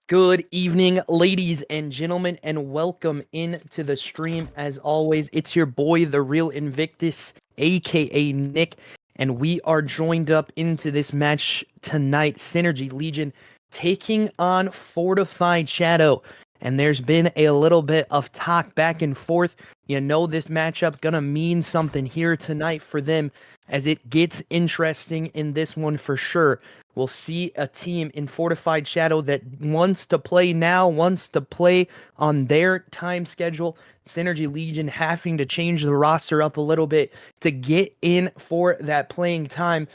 Good evening, ladies and gentlemen, and welcome into the stream. As always, it's your boy, the real Invictus, aka Nick, and we are joined up into this match tonight. Synergy Legion taking on Fortified Shadow, and there's been a little bit of talk back and forth. You know this matchup gonna mean something here tonight for them, as it gets interesting in this one for sure. We'll see a team in Fortified Shadow that wants to play now, wants to play on their time schedule. Synergy Legion having to change the roster up a little bit to get in for that playing time.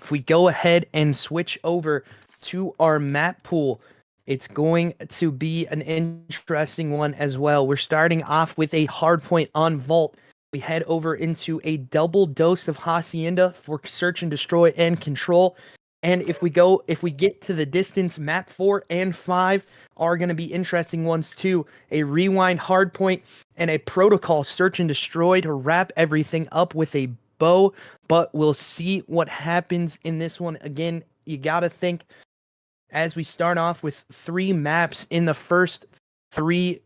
If we go ahead and switch over to our map pool, it's going to be an interesting one as well. We're starting off with a hardpoint on Vault. We head over into a double dose of Hacienda for Search and Destroy and Control. And if we get to the distance, map 4 and 5 are going to be interesting ones too. A rewind hardpoint and a protocol search and destroy to wrap everything up with a bow. But we'll see what happens in this one. Again, you got to think as we start off with 3 maps in the first 3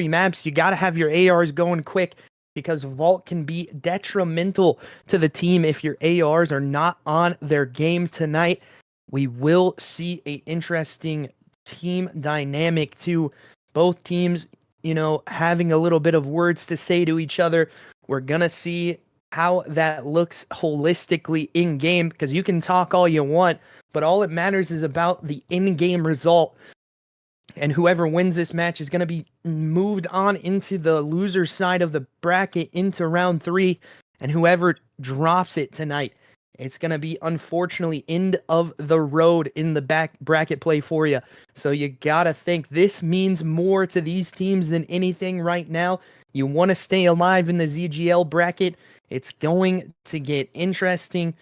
maps, you got to have your ARs going quick, because Vault can be detrimental to the team if your ARs are not on their game tonight. We will see a interesting team dynamic too. Both teams, having a little bit of words to say to each other. We're going to see how that looks holistically in game, because you can talk all you want, but all it matters is about the in-game result. And whoever wins this match is going to be moved on into the loser side of the bracket into round 3. And whoever drops it tonight, it's going to be, unfortunately, end of the road in the back bracket play for you. So you got to think this means more to these teams than anything right now. You want to stay alive in the ZGL bracket. It's going to get interesting.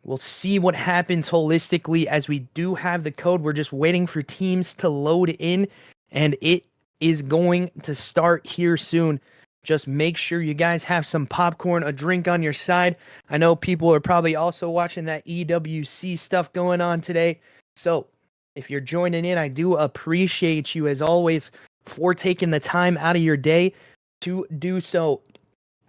We'll see what happens holistically as we do have the code. We're just waiting for teams to load in, and it is going to start here soon. just make sure you guys have some popcorn, a drink on your side. I know people are probably also watching that EWC stuff going on today. So if you're joining in, I do appreciate you as always for taking the time out of your day to do so,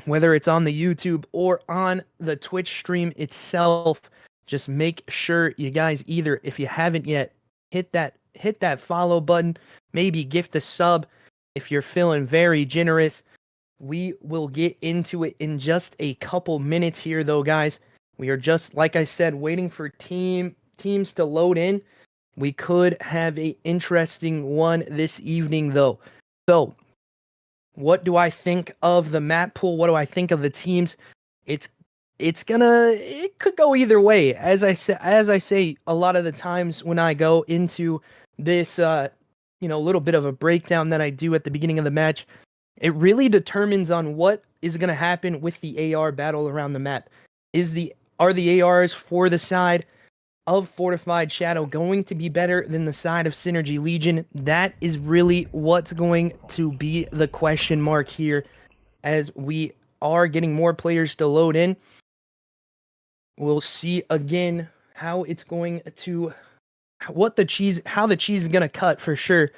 whether it's on the YouTube or on the Twitch stream itself. Just make sure you guys either, if you haven't yet, hit that follow button, maybe gift a sub if you're feeling very generous. We will get into it in just a couple minutes here though, guys. We are just, like I said, waiting for teams to load in. We could have a interesting one this evening though. So, what do I think of the map pool? What do I think of the teams? It's it could go either way. As I say a lot of the times when I go into this little bit of a breakdown that I do at the beginning of the match, it really determines on what is going to happen with the AR battle around the map. Are the ARs for the side of Fortified Shadow going to be better than the side of Synergy Legion? That is really what's going to be the question mark here as we are getting more players to load in. We'll see again how it's going to how the cheese is going to cut for sure,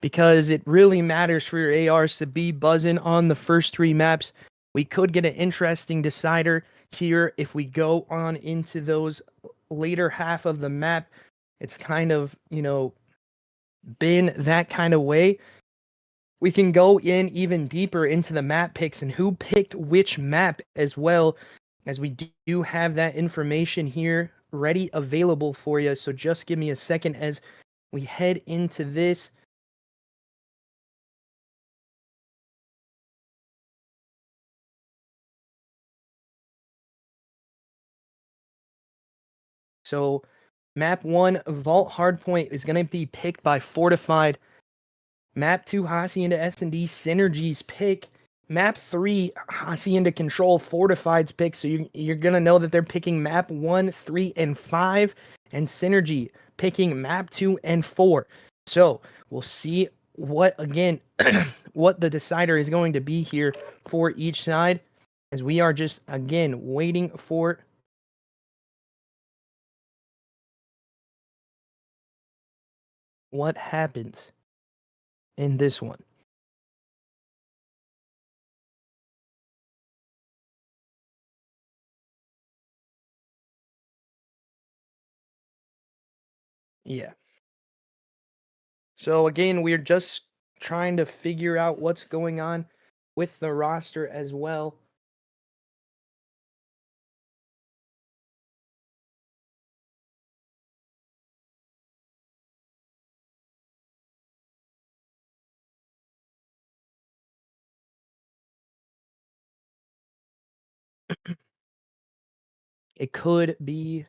because it really matters for your ARs to be buzzing on the first three maps. We could get an interesting decider here if we go on into those later half of the map. It's kind of, been that kind of way. We can go in even deeper into the map picks and who picked which map as well, as we do have that information here ready available for you. So just give me a second as we head into this. So map 1, Vault Hardpoint, is going to be picked by Fortified. Map 2, Hacienda S&D Synergy's pick. Map 3, Hacienda Control Fortified's pick. So you're going to know that they're picking map 1, 3, and 5. And Synergy picking map 2 and 4. So we'll see what the decider is going to be here for each side, as we are just, again, waiting for what happens in this one. Yeah. So again, we're just trying to figure out what's going on with the roster as well. It could be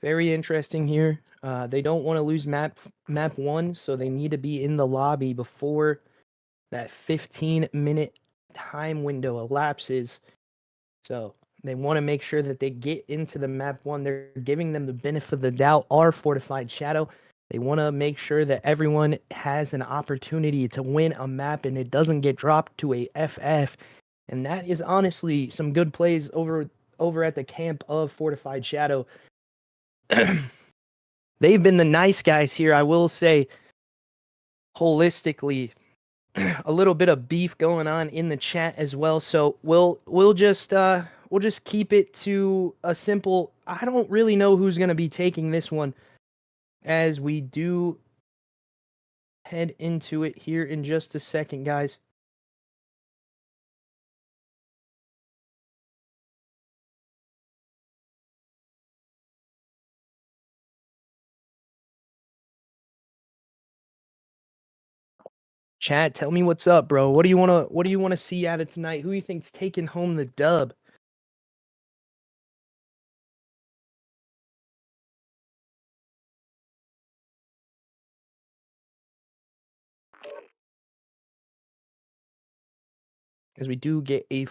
very interesting here. They don't want to lose map 1, so they need to be in the lobby before that 15-minute time window elapses. So they want to make sure that they get into the map 1. They're giving them the benefit of the doubt, our Fortified Shadow. They want to make sure that everyone has an opportunity to win a map and it doesn't get dropped to a FF. And that is honestly some good plays over at the camp of Fortified Shadow. They've been the nice guys here, I will say. Holistically, a little bit of beef going on in the chat as well. So we'll just keep it to a simple, I don't really know who's going to be taking this one, as we do head into it here in just a second, guys. Chat, tell me what's up, bro. What do you want to see out of tonight? Who do you think's taking home the dub? As we do get a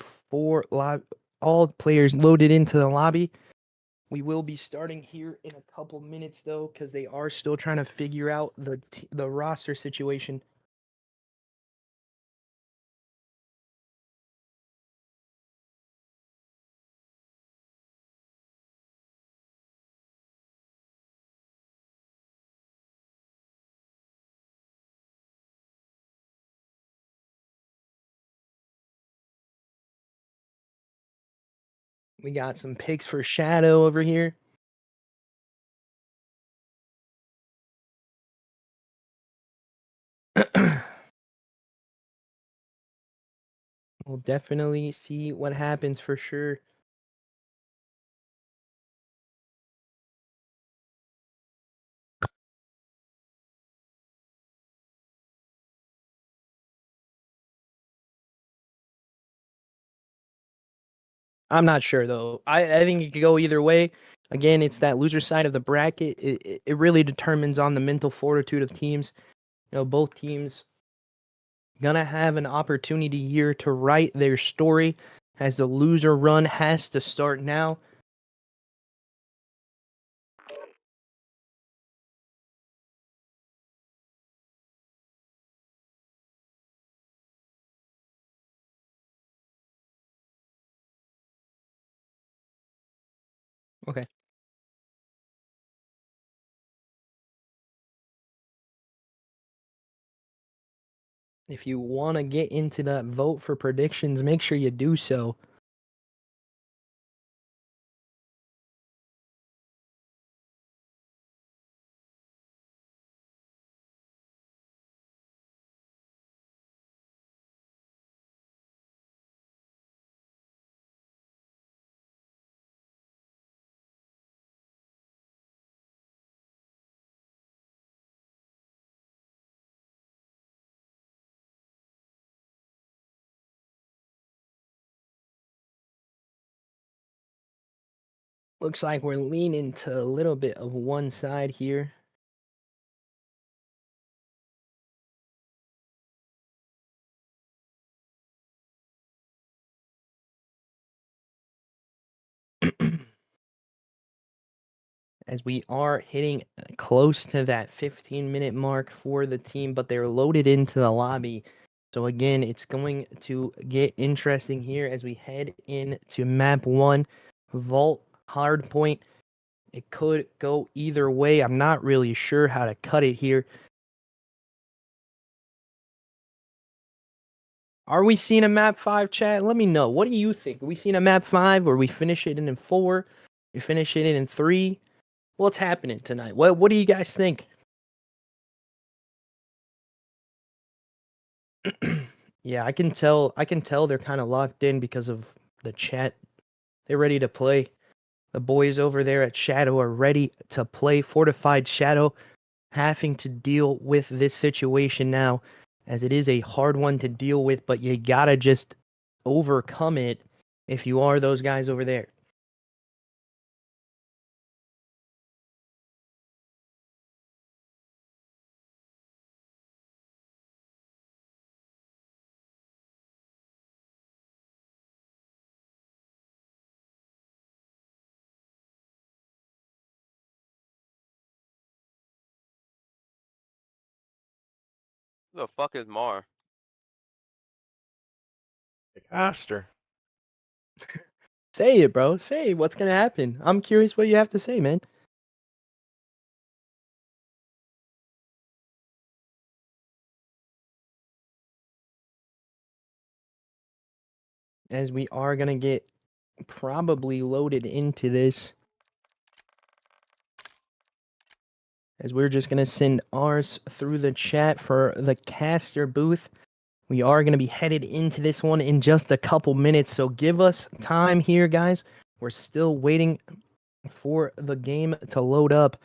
all players loaded into the lobby. We will be starting here in a couple minutes though, because they are still trying to figure out the roster situation. We got some picks for Shadow over here. We'll definitely see what happens for sure. I'm not sure though. I think it could go either way. Again, it's that loser side of the bracket. It really determines on the mental fortitude of teams. Both teams gonna have an opportunity here to write their story as the loser run has to start now. Okay. If you want to get into that vote for predictions, make sure you do so. Looks like we're leaning to a little bit of one side here. As we are hitting close to that 15-minute mark for the team, but they're loaded into the lobby. So again, it's going to get interesting here as we head into map 1, Vault Hardpoint. It could go either way. I'm not really sure how to cut it here. Are we seeing a map 5, chat? Let me know. What do you think? Are we seeing a map 5 or we finish it in 4? We finish it in 3? What's happening tonight? What do you guys think? Yeah, I can tell they're kind of locked in because of the chat. They're ready to play. The boys over there at Shadow are ready to play. Fortified Shadow having to deal with this situation now, as it is a hard one to deal with, but you gotta just overcome it if you are those guys over there. Who the fuck is Mar? Caster. Say it, bro. Say what's gonna happen. I'm curious what you have to say, man. As we are gonna get probably loaded into this. As we're just gonna send ours through the chat for the caster booth. We are gonna be headed into this one in just a couple minutes, so give us time here, guys. We're still waiting for the game to load up.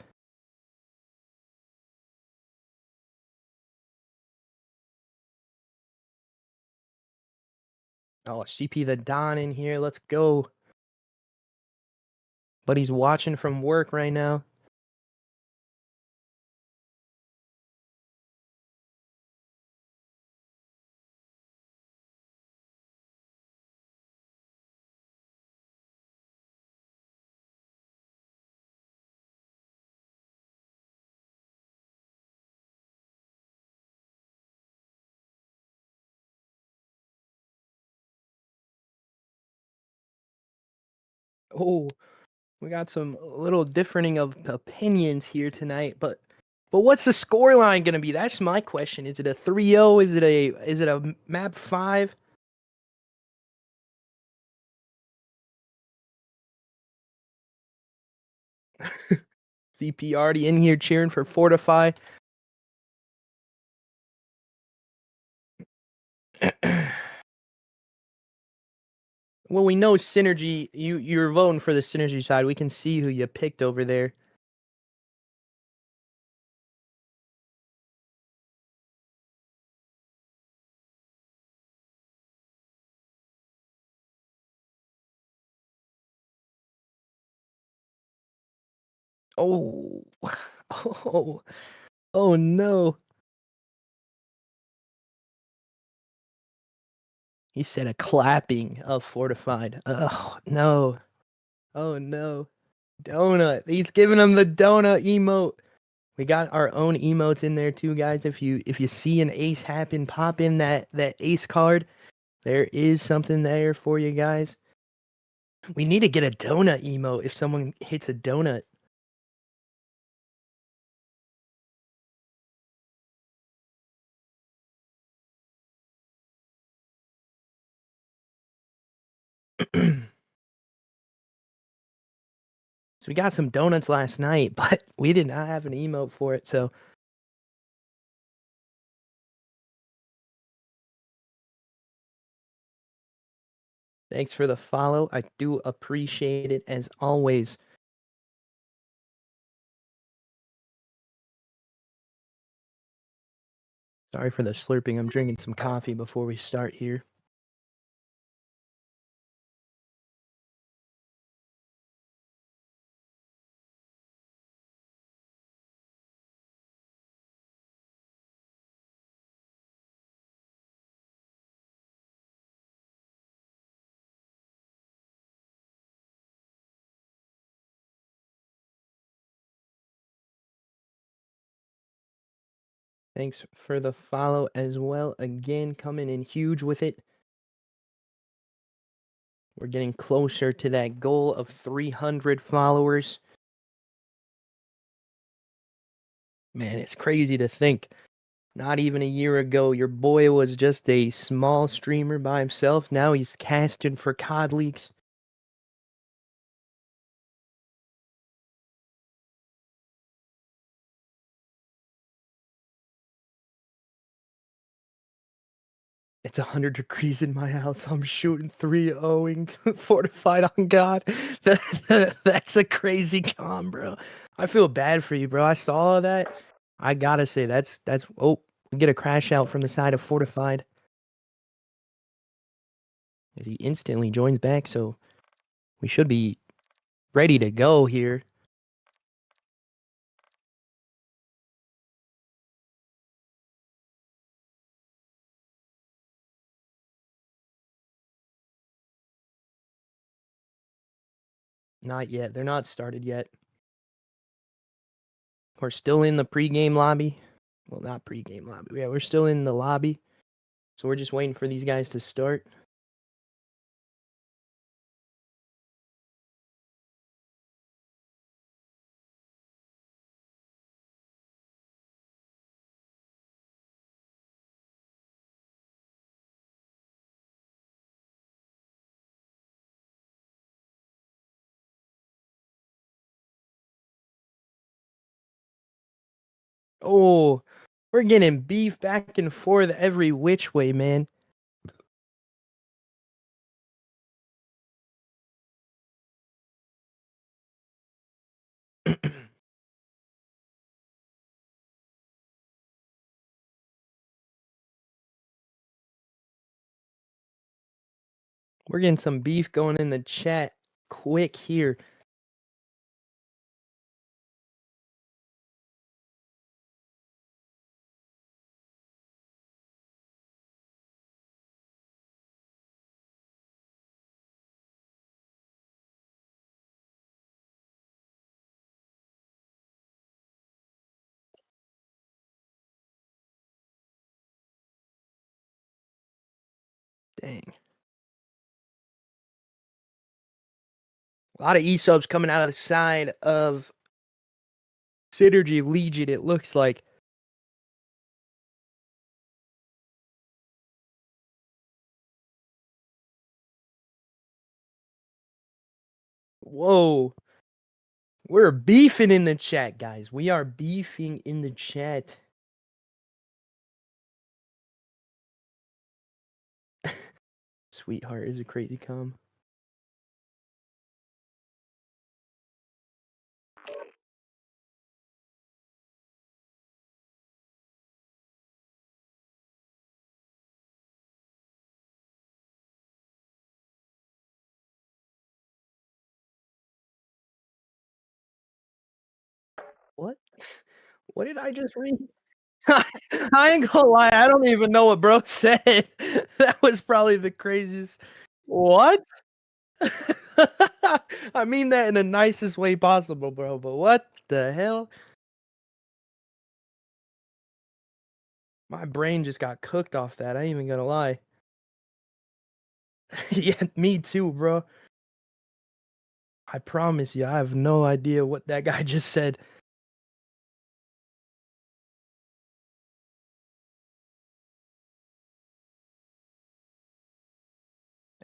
Oh, CP the Don in here. Let's go. But he's watching from work right now. Oh, we got some little differing of opinions here tonight, but what's the scoreline gonna be? That's my question. Is it a 3-0? Is it a map 5? CP already in here cheering for Fortify. Well, we know Synergy. You're voting for the Synergy side. We can see who you picked over there. Oh, oh, oh no! He said a clapping of Fortified. Oh no! Oh no! Donut. He's giving him the donut emote. We got our own emotes in there too, guys. If you see an ace happen, pop in that ace card. There is something there for you guys. We need to get a donut emote if someone hits a donut. So we got some donuts last night, but we did not have an emote for it. So thanks for the follow. I do appreciate it as always. Sorry for the slurping. I'm drinking some coffee before we start here. Thanks for the follow as well. Again, coming in huge with it. We're getting closer to that goal of 300 followers. Man, it's crazy to think. Not even a year ago, your boy was just a small streamer by himself. Now he's casting for COD Leagues. It's 100 degrees in my house. I'm shooting 3-0ing fortified on God. That's a crazy con, bro. I feel bad for you, bro. I saw that. I gotta say that's oh, we get a crash out from the side of fortified as he instantly joins back. So we should be ready to go here. Not yet. They're not started yet. We're still in the pregame lobby. Well, not pregame lobby. Yeah, we're still in the lobby. So we're just waiting for these guys to start. Oh, we're getting beef back and forth every which way, man. We're getting some beef going in the chat quick here. Dang. A lot of E-subs coming out of the side of Synergy Legion, it looks like. Whoa. We're beefing in the chat, guys. We are beefing in the chat. Sweetheart, is it crazy come? What? What did I just read? I ain't gonna lie, I don't even know what bro said. That was probably the craziest. What? I mean that in the nicest way possible, bro, but what the hell? My brain just got cooked off that. I ain't even gonna lie. Yeah, me too, bro. I promise you, I have no idea what that guy just said.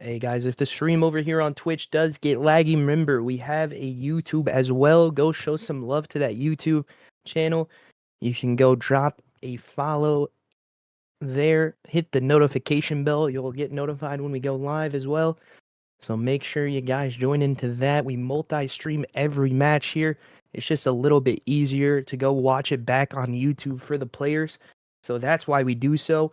Hey guys, if the stream over here on Twitch does get laggy, remember we have a YouTube as well. Go show some love to that YouTube channel. You can go drop a follow there, hit the notification bell. You'll get notified when we go live as well. So make sure you guys join into that. We multi-stream every match here. It's just a little bit easier to go watch it back on YouTube for the players. So that's why we do so.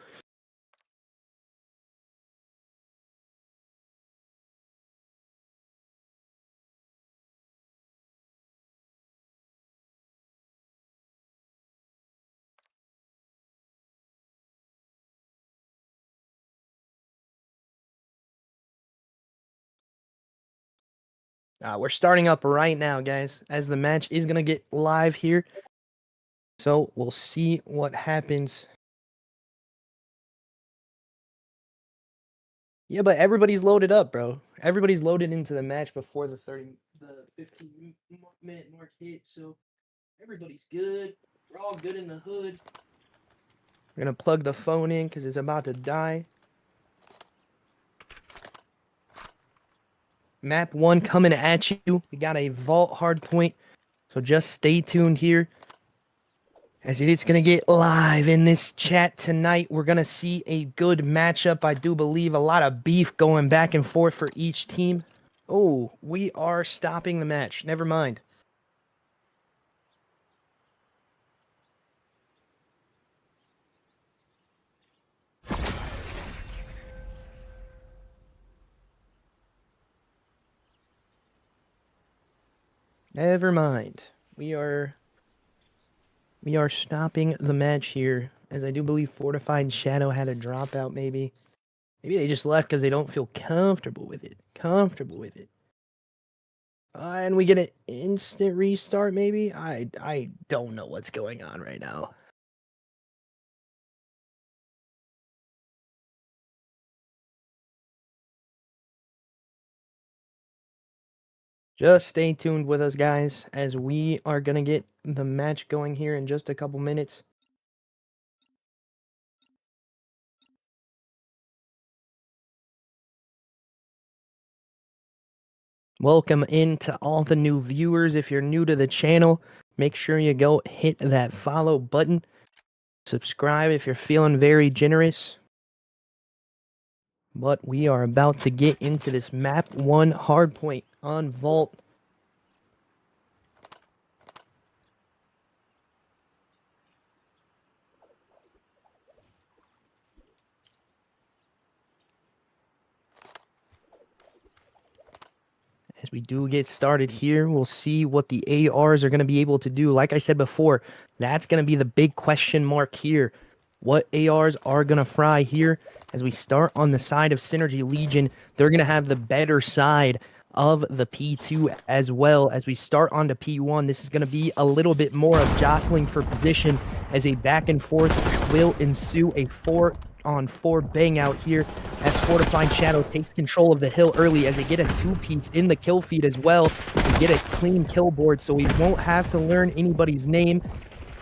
We're starting up right now, guys, as the match is going to get live here. So we'll see what happens. Yeah, but everybody's loaded up, bro. Everybody's loaded into the match before the 15-minute mark hit. So everybody's good. We're all good in the hood. We're going to plug the phone in because it's about to die. Map 1 coming at you. We got a vault hard point. So just stay tuned here. As it is going to get live in this chat tonight, we're going to see a good matchup. I do believe a lot of beef going back and forth for each team. Oh, we are stopping the match. Never mind. Never mind. We are stopping the match here, as I do believe Fortified Shadow had a dropout, maybe. Maybe they just left because they don't feel comfortable with it. And we get an instant restart, maybe? I don't know what's going on right now. Just stay tuned with us, guys, as we are going to get the match going here in just a couple minutes. Welcome in to all the new viewers. If you're new to the channel, make sure you go hit that follow button. Subscribe if you're feeling very generous. But we are about to get into this map 1 hardpoint on Vault. As we do get started here, we'll see what the ARs are going to be able to do. Like I said before, that's going to be the big question mark here. What ARs are going to fry here? As we start on the side of Synergy Legion, they're going to have the better side of the P2 as well. As we start on to P1, this is going to be a little bit more of jostling for position as a back and forth will ensue. A 4-on-4 bang out here as Fortified Shadow takes control of the hill early as they get a 2-piece in the kill feed as well. We get a clean kill board, so we won't have to learn anybody's name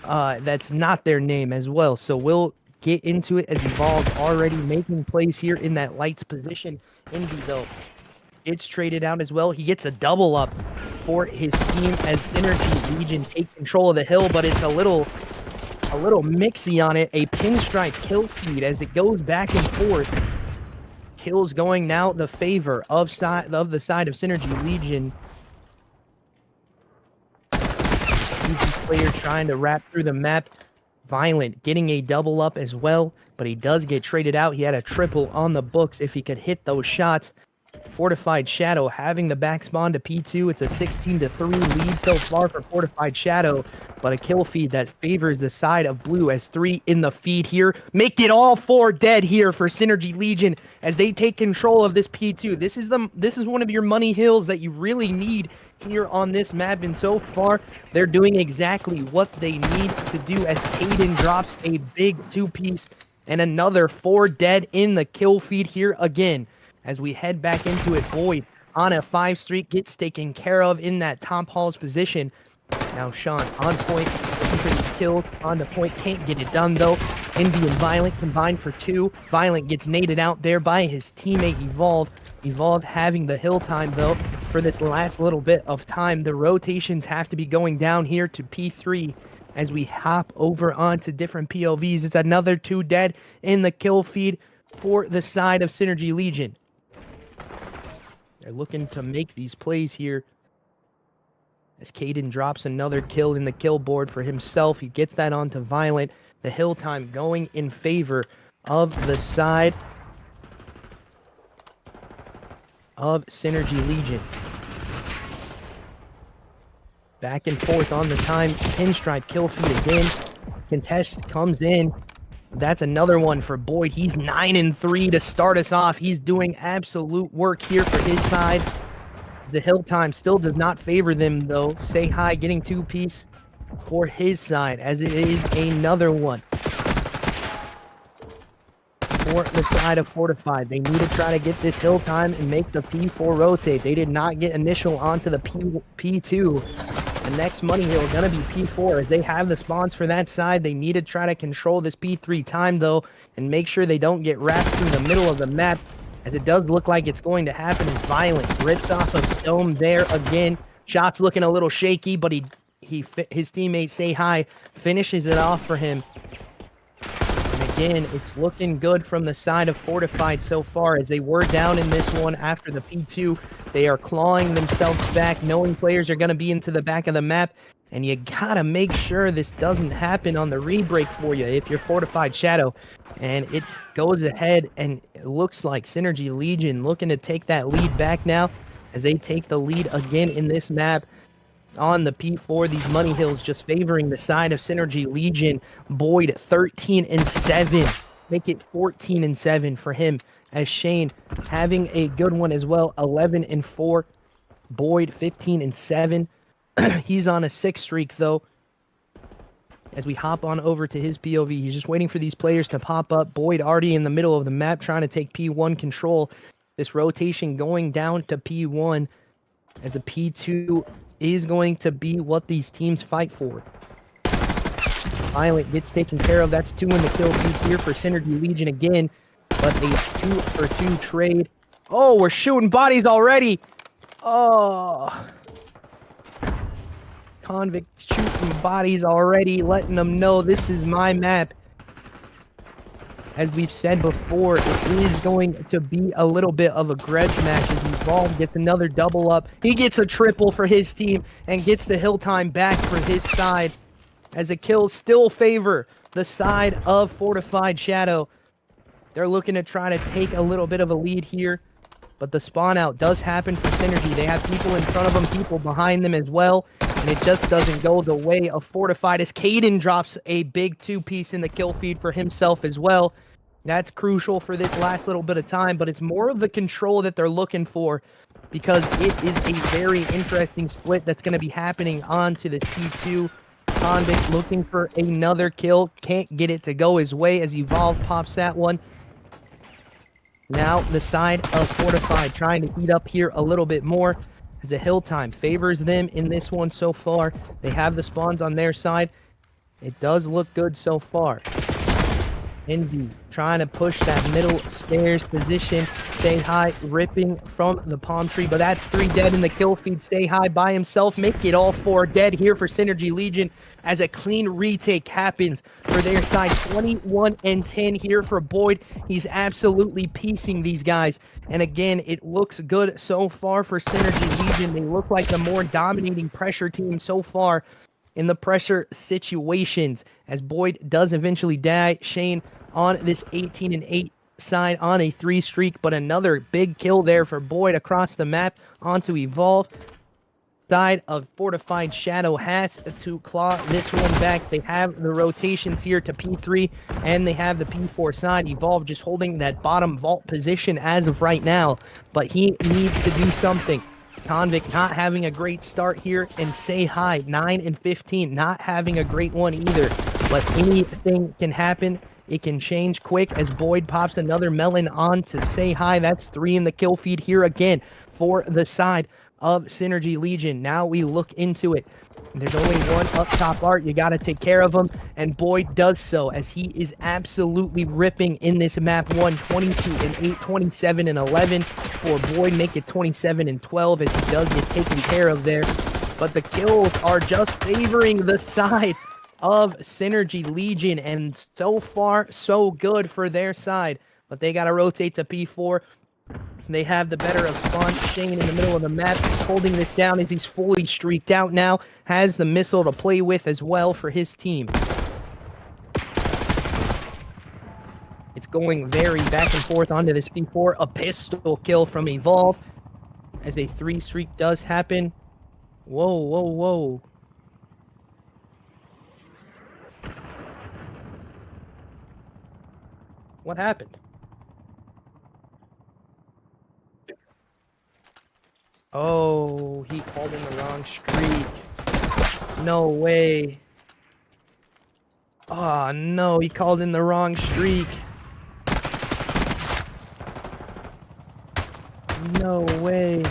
that's not their name as well. So we'll get into it as Evolve already making plays here in that lights position. Envy, though, it's traded out as well. He gets a double up for his team as Synergy Legion take control of the hill, but it's a little mixy on it. A pinstripe kill feed as it goes back and forth. Kills going now the favor of the side of Synergy Legion. These players trying to wrap through the map. Violent getting a double up as well, but he does get traded out. He had a triple on the books if he could hit those shots. Fortified Shadow having the back spawn to P2. It's a 16-3 lead so far for Fortified Shadow, but a kill feed that favors the side of blue as 3 in the feed here. Make it all 4 dead here for Synergy Legion as they take control of this P2. This is one of your money hills that you really need here on this map, and so far they're doing exactly what they need to do as Caden drops a big 2-piece and another 4 dead in the kill feed here again. As we head back into it, Boyd on a 5 streak gets taken care of in that top halls position. Now Sean on point, looking for these kills, on the point, can't get it done though. Envy and Violent combined for 2. Violent gets naded out there by his teammate Evolve. Evolve having the hill time though for this last little bit of time. The rotations have to be going down here to P3 as we hop over onto different POVs. It's another 2 dead in the kill feed for the side of Synergy Legion. They're looking to make these plays here as Caden drops another kill in the kill board for himself. He gets that onto Violent. The hill time going in favor of the side of Synergy Legion. Back and forth on the time. Pinstripe kill feed again. Contest comes in. That's another one for Boyd. He's 9-3 to start us off. He's doing absolute work here for his side. The hill time still does not favor them though. Say hi getting 2-piece for his side as it is another one for the side of Fortified. They need to try to get this hill time and make the P4 rotate. They did not get initial onto the P2. The next money hill is going to be P4 as they have the spawns for that side. They need to try to control this P3 time though and make sure they don't get wrapped through the middle of the map, as it does look like it's going to happen. As Violent rips off a dome there again. Shots looking a little shaky, but his teammate Say Hi finishes it off for him. And again, it's looking good from the side of Fortified so far as they were down in this one after the P2. They are clawing themselves back, knowing players are going to be into the back of the map. And you got to make sure this doesn't happen on the rebreak for you if you're Fortified Shadow. And it goes ahead, and it looks like Synergy Legion looking to take that lead back now as they take the lead again in this map on the P4. These money hills just favoring the side of Synergy Legion. Boyd 13-7. Make it 14-7 for him, as Shane having a good one as well. 11-4. Boyd 15-7. He's on a 6 streak though. As we hop on over to his POV, he's just waiting for these players to pop up. Boyd already in the middle of the map trying to take P1 control. This rotation going down to P1 as the P2 is going to be what these teams fight for. Violent gets taken care of. That's 2 in the kill feed here for Synergy Legion again. But a 2-for-2 trade. Oh, we're shooting bodies already. Oh. Convict shooting bodies already, letting them know this is my map. As we've said before, it is going to be a little bit of a grudge match as Evolve gets another double up. He gets a triple for his team and gets the hill time back for his side, as the kills still favor the side of Fortified Shadow. They're looking to try to take a little bit of a lead here, but the spawn out does happen for Synergy. They have people in front of them, people behind them as well, and it just doesn't go the way of Fortified as Caden drops a big 2-piece in the kill feed for himself as well. That's crucial for this last little bit of time, but it's more of the control that they're looking for, because it is a very interesting split that's going to be happening onto the T2. Convict looking for another kill, can't get it to go his way as Evolve pops that one. Now the side of Fortified trying to heat up here a little bit more as the hill time favors them in this one so far. They have the spawns on their side. It does look good so far. Envy trying to push that middle stairs position. Stay high, ripping from the palm tree, but that's 3 dead in the kill feed. Stay high by himself, make it all 4 dead here for Synergy Legion as a clean retake happens for their side. 21-10 here for Boyd. He's absolutely piecing these guys. And again, it looks good so far for Synergy Legion. They look like the more dominating pressure team so far in the pressure situations, as Boyd does eventually die. Shane on this 18-8 side on a 3 streak, but another big kill there for Boyd across the map onto Evolve. Side of Fortified Shadow has to claw this one back. They have the rotations here to P3, and they have the P4 side. Evolve just holding that bottom vault position as of right now, but he needs to do something. Convict not having a great start here, and Say Hi 9-15 not having a great one either. But anything can happen. It can change quick as Boyd pops another melon on to Say Hi. That's 3 in the kill feed here again for the side of Synergy Legion. Now we look into it. There's only one up top art. You got to take care of him. And Boyd does so as he is absolutely ripping in this map 1. 22-8, 27-11 for Boyd. Make it 27-12 as he does get taken care of there. But the kills are just favoring the side of Synergy Legion. And so far, so good for their side. But they got to rotate to P4. They have the better of spawn. Shane in the middle of the map holding this down as he's fully streaked out now. Has the missile to play with as well for his team. It's going very back and forth onto this P4. A pistol kill from Evolve as a 3 streak does happen. Whoa, whoa, whoa. What happened? Oh, he called in the wrong streak. No way. Oh, no, he called in the wrong streak. No way.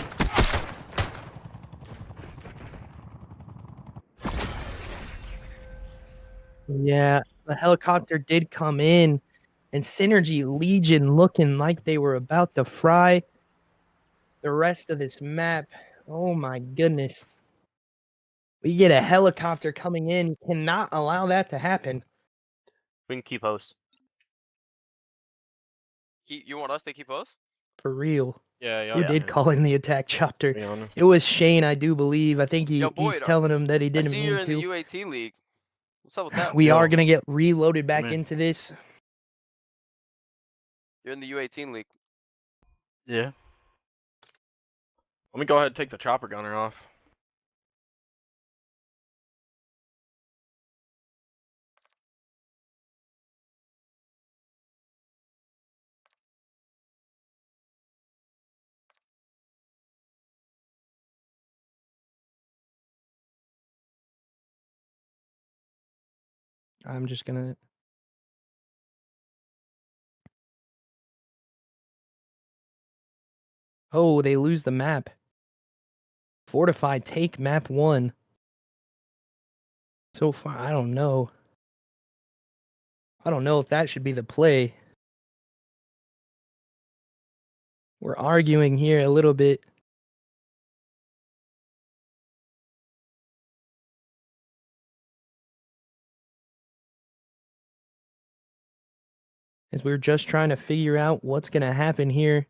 Yeah, the helicopter did come in, and Synergy Legion looking like they were about to fry the rest of this map. Oh my goodness. We get a helicopter coming in. Cannot allow that to happen. We can keep host. You want us to keep host? For real. Yeah. Who did call in the attack chopper? Be honest. It was Shane, I do believe. I think Yo, Boyd, he's telling him that he I didn't see you're mean in the to. U18 league. What's up with that? We Yo. are gonna get reloaded back Come in. into this. You're in the U18 league. Yeah. Let me go ahead and take the chopper gunner off. I'm just gonna. Oh, they lose the map. Fortify take map 1. So far, I don't know. I don't know if that should be the play. We're arguing here a little bit. As we're just trying to figure out what's gonna happen here.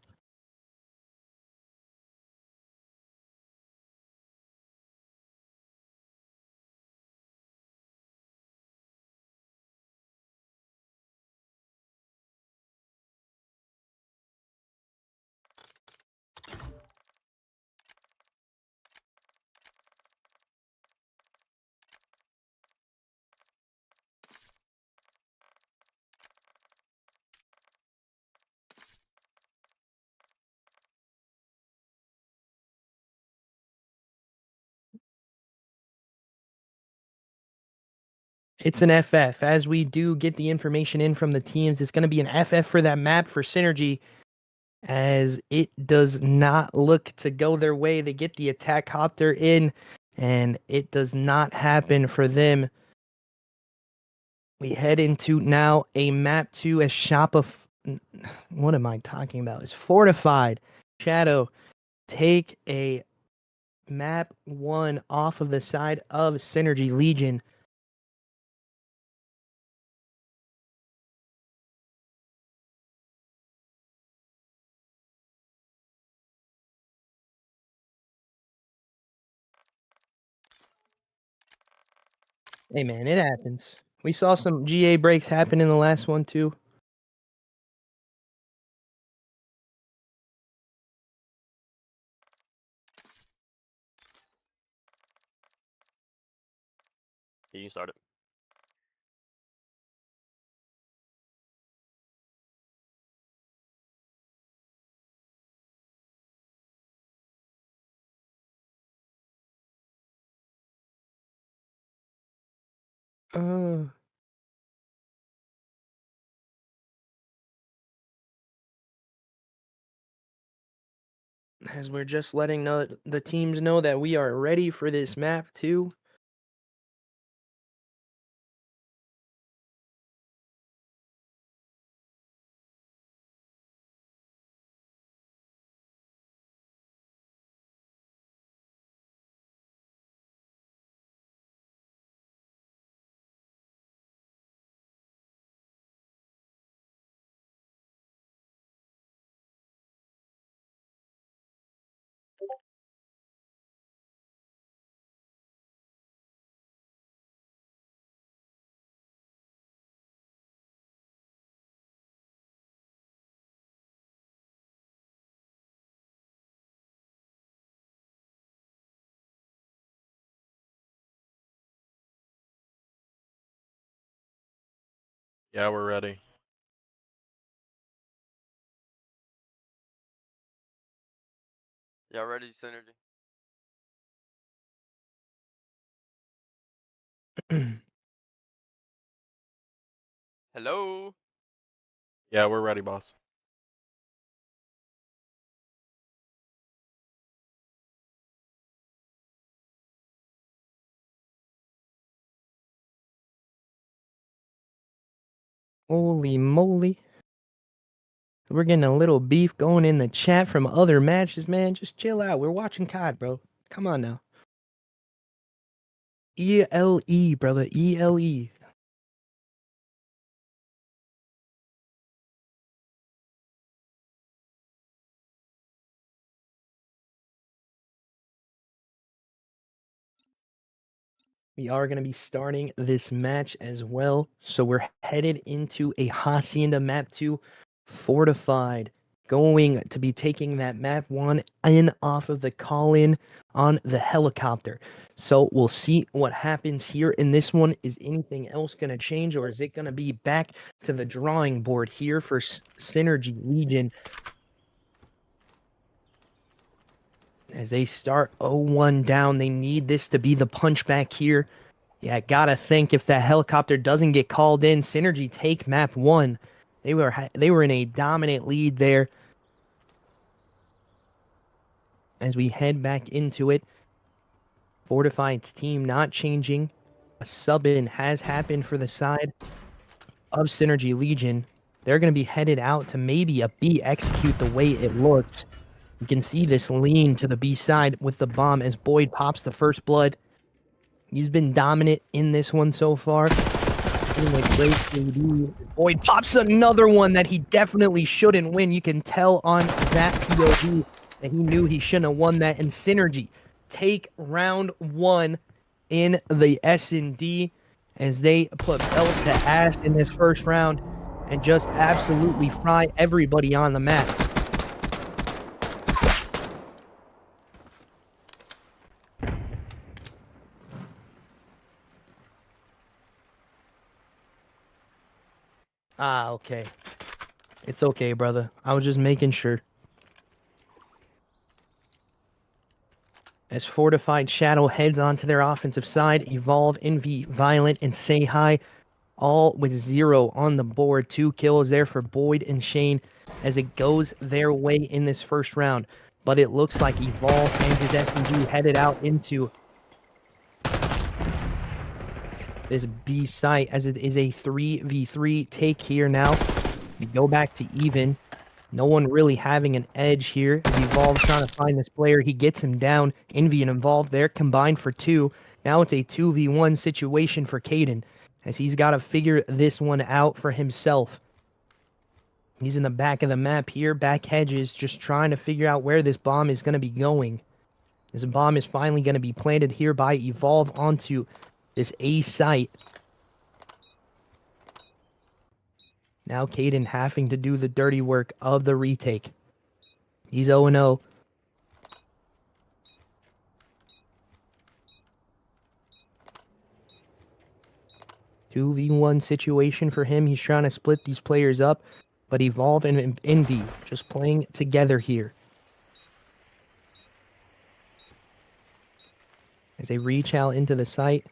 It's an FF. As we do get the information in from the teams, it's going to be an FF for that map for Synergy, as it does not look to go their way. They get the attack copter in, and it does not happen for them. We head into now a map 2 as what am I talking about? Is Fortified. Shadow, take a map 1 off of the side of Synergy Legion. Hey man, it happens. We saw some GA breaks happen in the last one too. Yeah, you start it. Uh, as we're just letting the teams know that we are ready for this map too. Yeah, we're ready. Y'all ready, Synergy? Hello? Yeah, we're ready, boss. Holy moly. We're getting a little beef going in the chat from other matches, man. Just chill out. We're watching COD, bro. Come on now. ELE, brother. ELE. We are going to be starting this match as well. So we're headed into a Hacienda map 2 Fortified. Going to be taking that map 1 in off of the call-in on the helicopter. So we'll see what happens here in this one. Is anything else going to change, or is it going to be back to the drawing board here for Synergy Legion as they start 0-1 down? They need this to be the punchback here. Yeah, gotta think if that helicopter doesn't get called in, Synergy take map 1. They were in a dominant lead there. As we head back into it, Fortified's team not changing. A sub-in has happened for the side of Synergy Legion. They're going to be headed out to maybe a B execute the way it looks. You can see this lean to the B side with the bomb as Boyd pops the first blood. He's been dominant in this one so far. Great KD. Boyd pops another one that he definitely shouldn't win. You can tell on that POV that he knew he shouldn't have won that. And Synergy take round 1 in the S&D as they put belt to ass in this first round and just absolutely fry everybody on the map. Ah, okay. It's okay, brother. I was just making sure. As Fortified Shadow heads onto their offensive side, Evolve, Envy, Violent, and Say Hi, all with 0 on the board. 2 kills there for Boyd and Shane as it goes their way in this first round. But it looks like Evolve and his SMG headed out into this B site, as it is a 3v3 take here now. We go back to even. No one really having an edge here. As Evolve trying to find this player. He gets him down. Envy and Evolve there combined for 2. Now it's a 2v1 situation for Caden, as he's got to figure this one out for himself. He's in the back of the map here, back hedges, just trying to figure out where this bomb is going to be going. This bomb is finally going to be planted here by Evolve onto this A site. Now Caden having to do the dirty work of the retake. He's 0-0. Two v1 situation for him. He's trying to split these players up, but Evolve and Envy just playing together here. As they reach out into the site.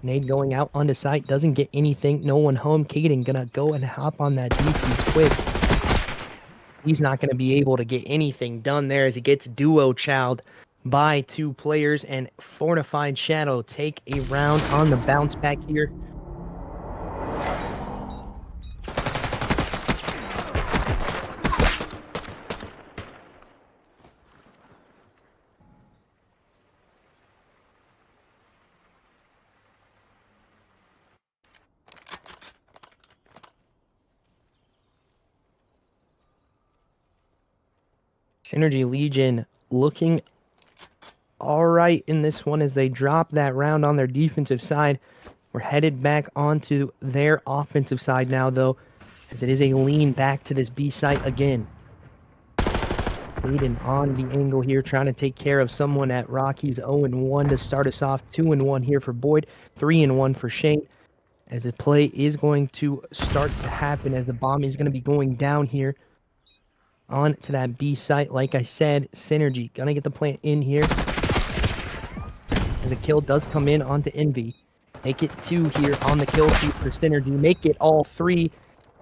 Nade going out onto site, doesn't get anything. No one home. Caden gonna go and hop on that defuse quick. He's not gonna be able to get anything done there as he gets duo chowed by 2 players, and Fortified Shadow take a round on the bounce back here. Synergy Legion looking all right in this one as they drop that round on their defensive side. We're headed back onto their offensive side now, though, as it is a lean back to this B site again. Caden on the angle here, trying to take care of someone at Rockies. 0-1 to start us off. 2-1 here for Boyd. 3-1 for Shane. As the play is going to start to happen, as the bomb is going to be going down here on to that B site. Like I said, Synergy gonna get the plant in here. As a kill does come in onto Envy. Make it 2 here on the kill feed for Synergy. Make it all 3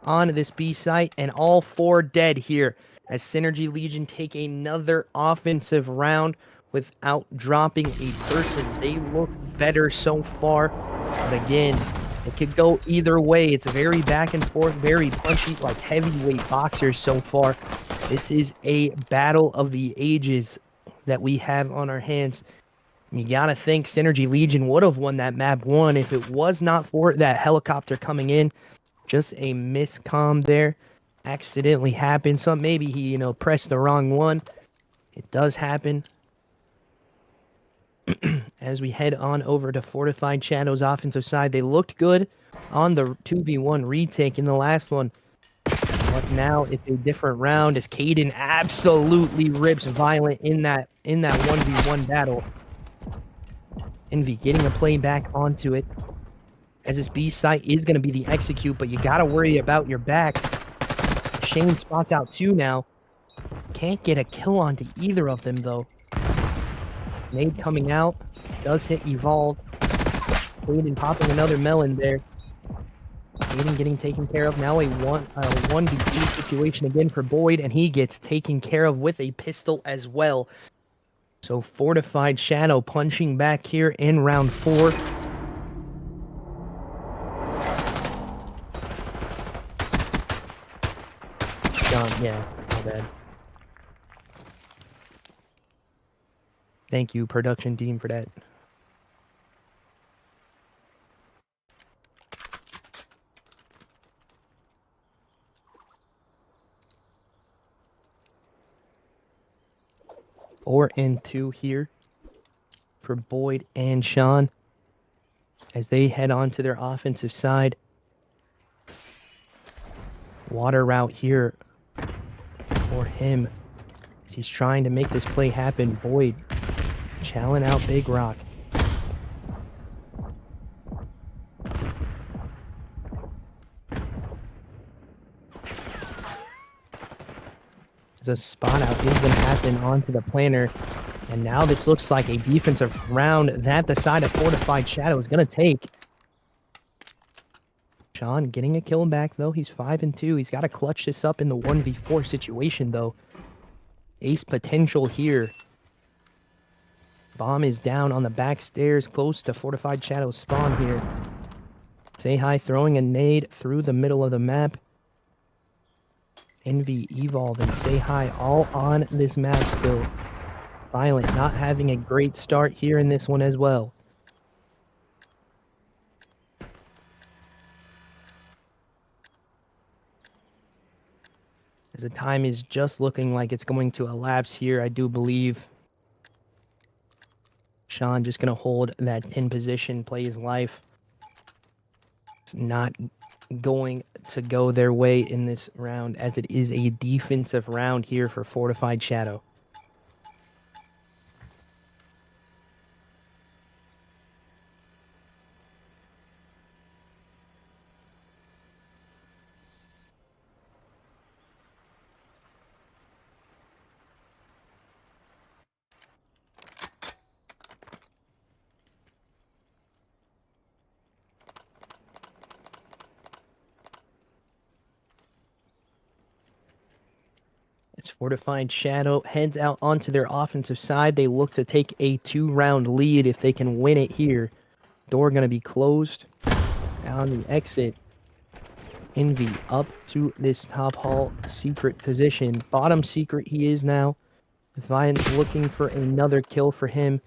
on this B site, and all 4 dead here. As Synergy Legion take another offensive round without dropping a person. They look better so far, but again, it could go either way. It's very back and forth, very punchy, like heavyweight boxers so far. This is a battle of the ages that we have on our hands. You gotta think Synergy Legion would have won that map 1 if it was not for that helicopter coming in. Just a miscomm there. Accidentally happened. So maybe he, pressed the wrong one. It does happen. As we head on over to Fortified Shadow's offensive side, they looked good on the 2v1 retake in the last one. But now it's a different round as Caden absolutely rips Violent in that 1v1 battle. Envy getting a play back onto it. As this B site is going to be the execute, but you got to worry about your back. Shane spots out 2 now. Can't get a kill onto either of them, though. Nade coming out. Does hit Evolve. Caden popping another melon there. Caden getting taken care of. Now a 1v2 situation again for Boyd, and he gets taken care of with a pistol as well. So Fortified Shadow punching back here in round 4. Yeah, my bad. Thank you, production team, for that. Four and 2 here for Boyd and Sean as they head on to their offensive side. Water route here for him as he's trying to make this play happen. Boyd challenging out Big Rock. A spot out is going to happen onto the planter, and now this looks like a defensive round that the side of Fortified Shadow is going to take. Sean getting a kill back, though. He's 5 and 2. He's got to clutch this up in the 1v4 situation, though. Ace potential here. Bomb is down on the back stairs close to Fortified Shadow spawn here. Say Hi throwing a nade through the middle of the map. Envy, Evolve, and Say Hi all on this map still. Violent not having a great start here in this one as well. As the time is just looking like it's going to elapse here, I do believe. Sean just going to hold that in position, play his life. It's not going to go their way in this round, as it is a defensive round here for Fortified Shadow. As Fortified Shadow heads out onto their offensive side, they look to take a 2-round lead if they can win it here. Door going to be closed. On the exit. Envy up to this top hall secret position. Bottom secret he is now. As Violent looking for another kill for him.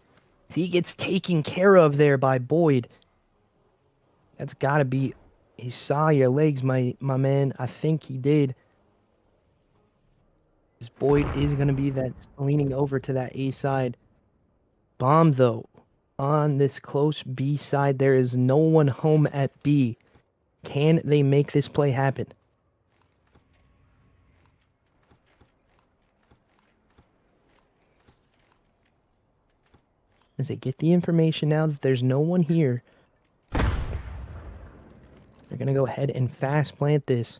As he gets taken care of there by Boyd. That's got to be... He saw your legs, my man. I think he did. As Boyd is going to be that leaning over to that A side. Bomb, though, on this close B side. There is no one home at B. Can they make this play happen? As they get the information now that there's no one here, they're going to go ahead and fast plant this.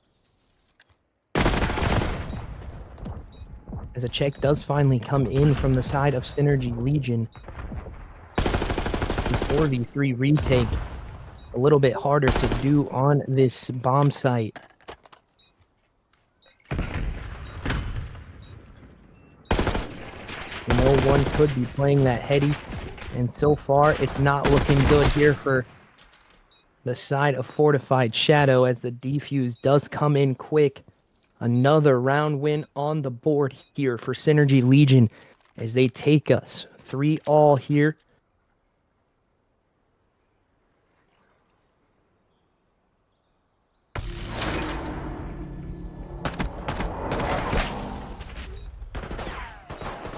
As a check does finally come in from the side of Synergy Legion. The 4v3 retake. A little bit harder to do on this bomb site. No one could be playing that heady. And so far, it's not looking good here for the side of Fortified Shadow as the defuse does come in quick. Another round win on the board here for Synergy Legion as they take us 3-all here.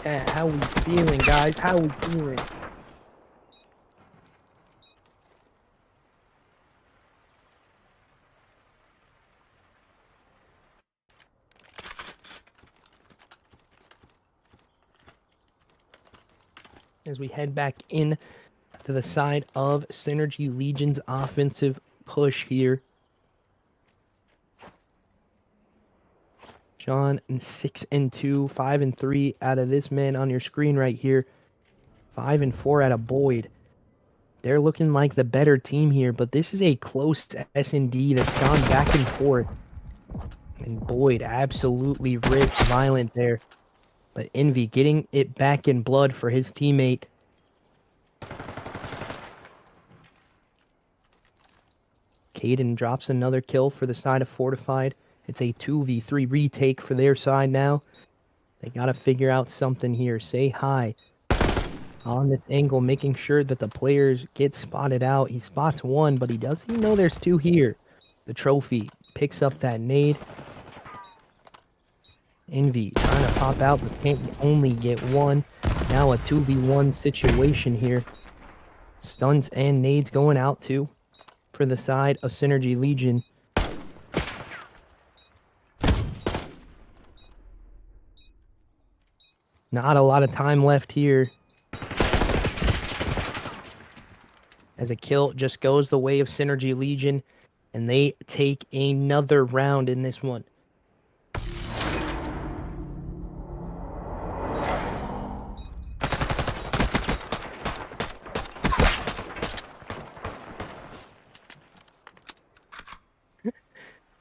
Yeah, how we feeling, guys? How we feeling? As we head back in to the side of Synergy Legion's offensive push here. John 6-2, 5-3 out of this man on your screen right here. 5-4 out of Boyd. They're looking like the better team here, but this is a close S&D that's gone back and forth. And Boyd absolutely ripped Violent there. But Envy getting it back in blood for his teammate. Caden drops another kill for the side of Fortified. It's a 2v3 retake for their side now. They got to figure out something here. Say Hi on this angle, making sure that the players get spotted out. He spots one, but he doesn't know there's two here. The trophy picks up that nade. Envy trying to pop out, but can't only get one. Now a 2v1 situation here. Stuns and nades going out too for the side of Synergy Legion. Not a lot of time left here. As a kill just goes the way of Synergy Legion, and they take another round in this one.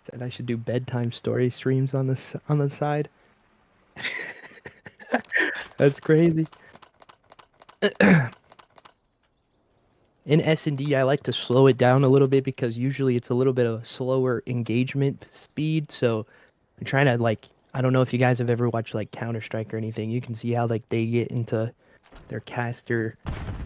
Said I should do bedtime story streams on the side. That's crazy. In S&D, I like to slow it down a little bit because usually it's a little bit of a slower engagement speed. So I'm trying to like, I don't know if you guys have ever watched like Counter-Strike or anything. You can see how like they get into their caster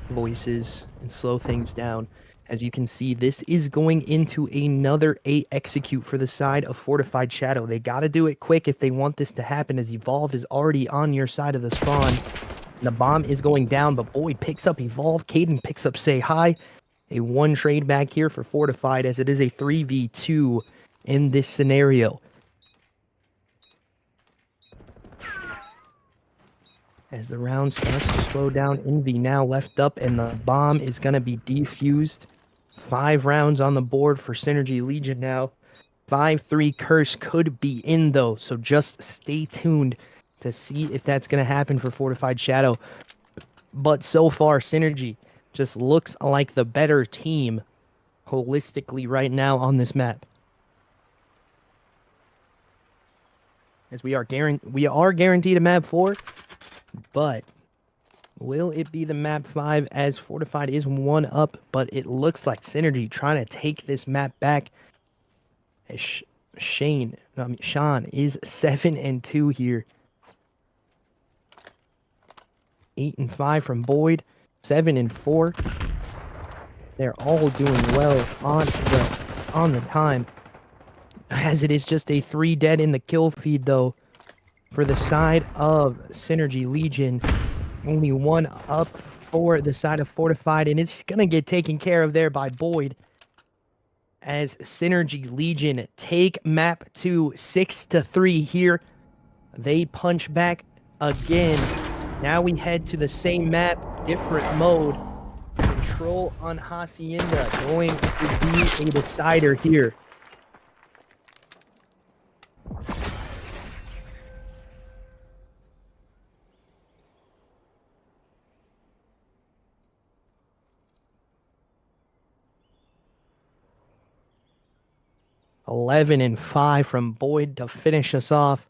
voices and slow things down. As you can see, this is going into another A execute for the side of Fortified Shadow. They got to do it quick if they want this to happen, as Evolve is already on your side of the spawn. The bomb is going down, but Boyd picks up Evolve. Caden picks up Say Hi. A one trade back here for Fortified, as it is a 3v2 in this scenario. As the round starts to slow down, Envy now left up, and the bomb is going to be defused. 5 rounds on the board for Synergy Legion now. 5-3 curse could be in, though, so just stay tuned to see if that's going to happen for Fortified Shadow. But so far, Synergy just looks like the better team holistically right now on this map. As we are guaranteed a map 4, but will it be the map 5, as Fortified is 1 up, but it looks like Synergy trying to take this map back. As Sean is 7-2 here. 8-5 from Boyd, 7-4. They're all doing well on the time, as it is just a 3 dead in the kill feed, though, for the side of Synergy Legion. Only 1 up for the side of Fortified, and it's gonna get taken care of there by Boyd, as Synergy Legion take map 2 6-3 here. They punch back again. Now we head to the same map, different mode. Control on Hacienda going to be a decider here. (11-5) from Boyd to finish us off.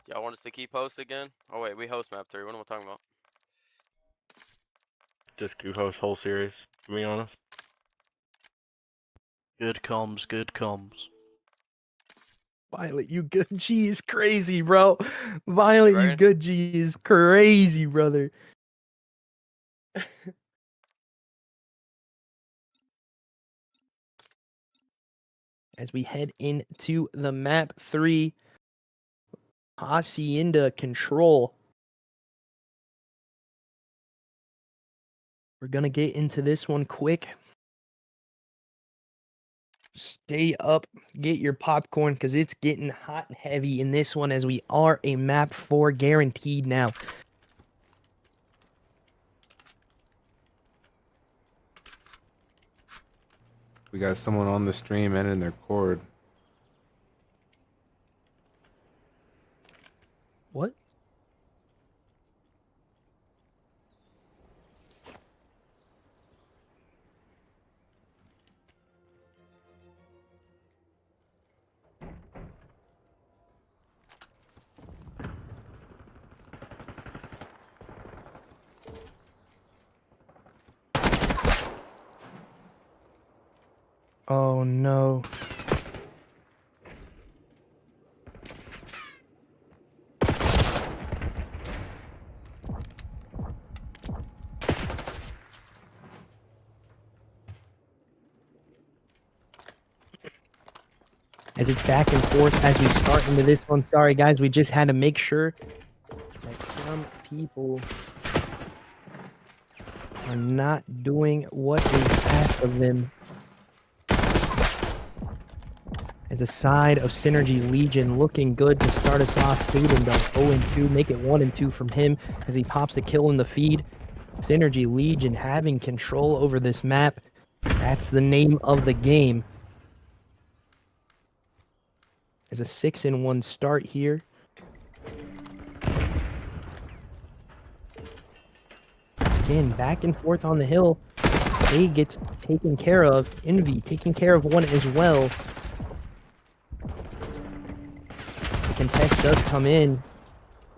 Y'all want us to keep host again? Oh wait, we host map 3. What am I talking about? Just host whole series, to be honest. Good comms, good comms. Violet, you good G is crazy, bro. Violet, you Right? good G is crazy, brother. As we head into the map 3, Hacienda control. We're gonna get into this one quick. Stay up, get your popcorn, because it's getting hot and heavy in this one, as we are a map 4 guaranteed now. We got someone on the stream and in their cord. What? Oh no. As it's back and forth as we start into this one. Sorry guys, we just had to make sure that some people are not doing what is asked of them. As a side of Synergy Legion looking good to start us off. Caden does 0-2, make it 1-2 from him as he pops a kill in the feed. Synergy Legion having control over this map. That's the name of the game. There's a 6-1 start here. Again, back and forth on the hill. A gets taken care of. Envy taking care of one as well. The contest does come in.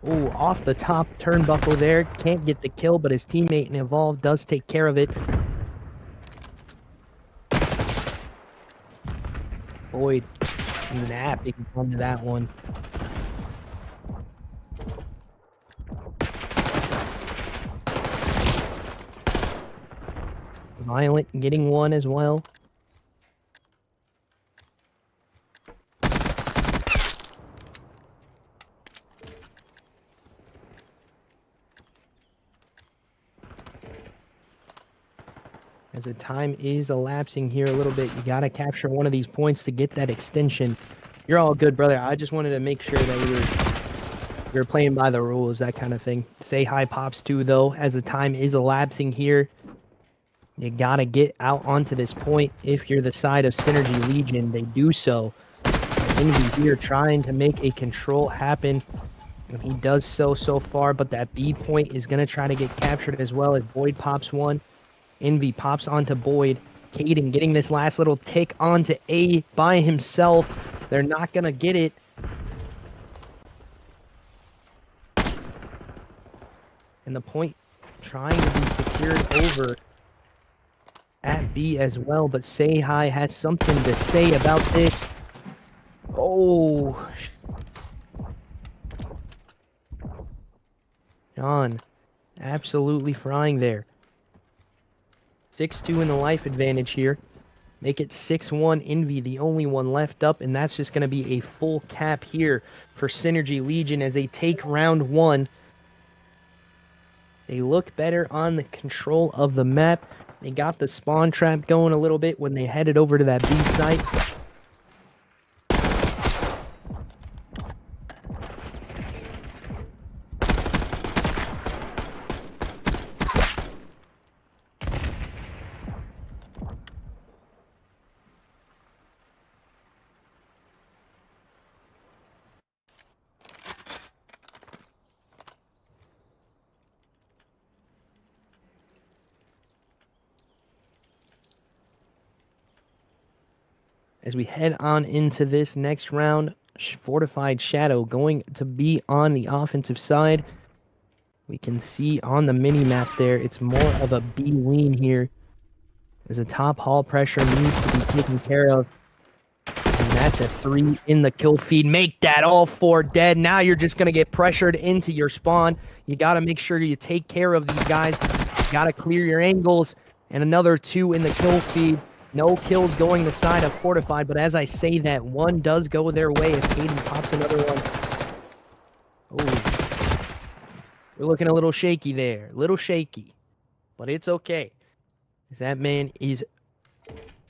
Oh, off the top turnbuckle there. Can't get the kill, but his teammate in Evolve does take care of it. Boyd snapping onto that one. Violent getting one as well. As the time is elapsing here a little bit, you got to capture one of these points to get that extension. You're all good, brother. I just wanted to make sure that we were playing by the rules, that kind of thing. Say hi, Pops, too, though. As the time is elapsing here, you got to get out onto this point. If you're the side of Synergy Legion, they do so. Envy here trying to make a control happen. And he does so far, but that B point is going to try to get captured as well as Boyd pops one. Envy pops onto Boyd. Caden getting this last little tick onto A by himself. They're not going to get it. And the point trying to be secured over at B as well. But Say Hi has something to say about this. Oh. John absolutely frying there. 6-2 in the life advantage here. Make it 6-1. Envy, the only one left up, and that's just going to be a full cap here for Synergy Legion as they take round one. They look better on the control of the map. They got the spawn trap going a little bit when they headed over to that B site. As we head on into this next round, Fortified Shadow going to be on the offensive side. We can see on the mini-map there, it's more of a B lean here, as the top hall pressure needs to be taken care of. And that's a 3 in the kill feed. Make that all 4 dead. Now you're just going to get pressured into your spawn. You got to make sure you take care of these guys. You got to clear your angles. And another 2 in the kill feed. No kills going the side of Fortified, but as I say that, one does go their way as Caden pops another one. Oh, we're looking a little shaky there. Little shaky, but it's okay. That man is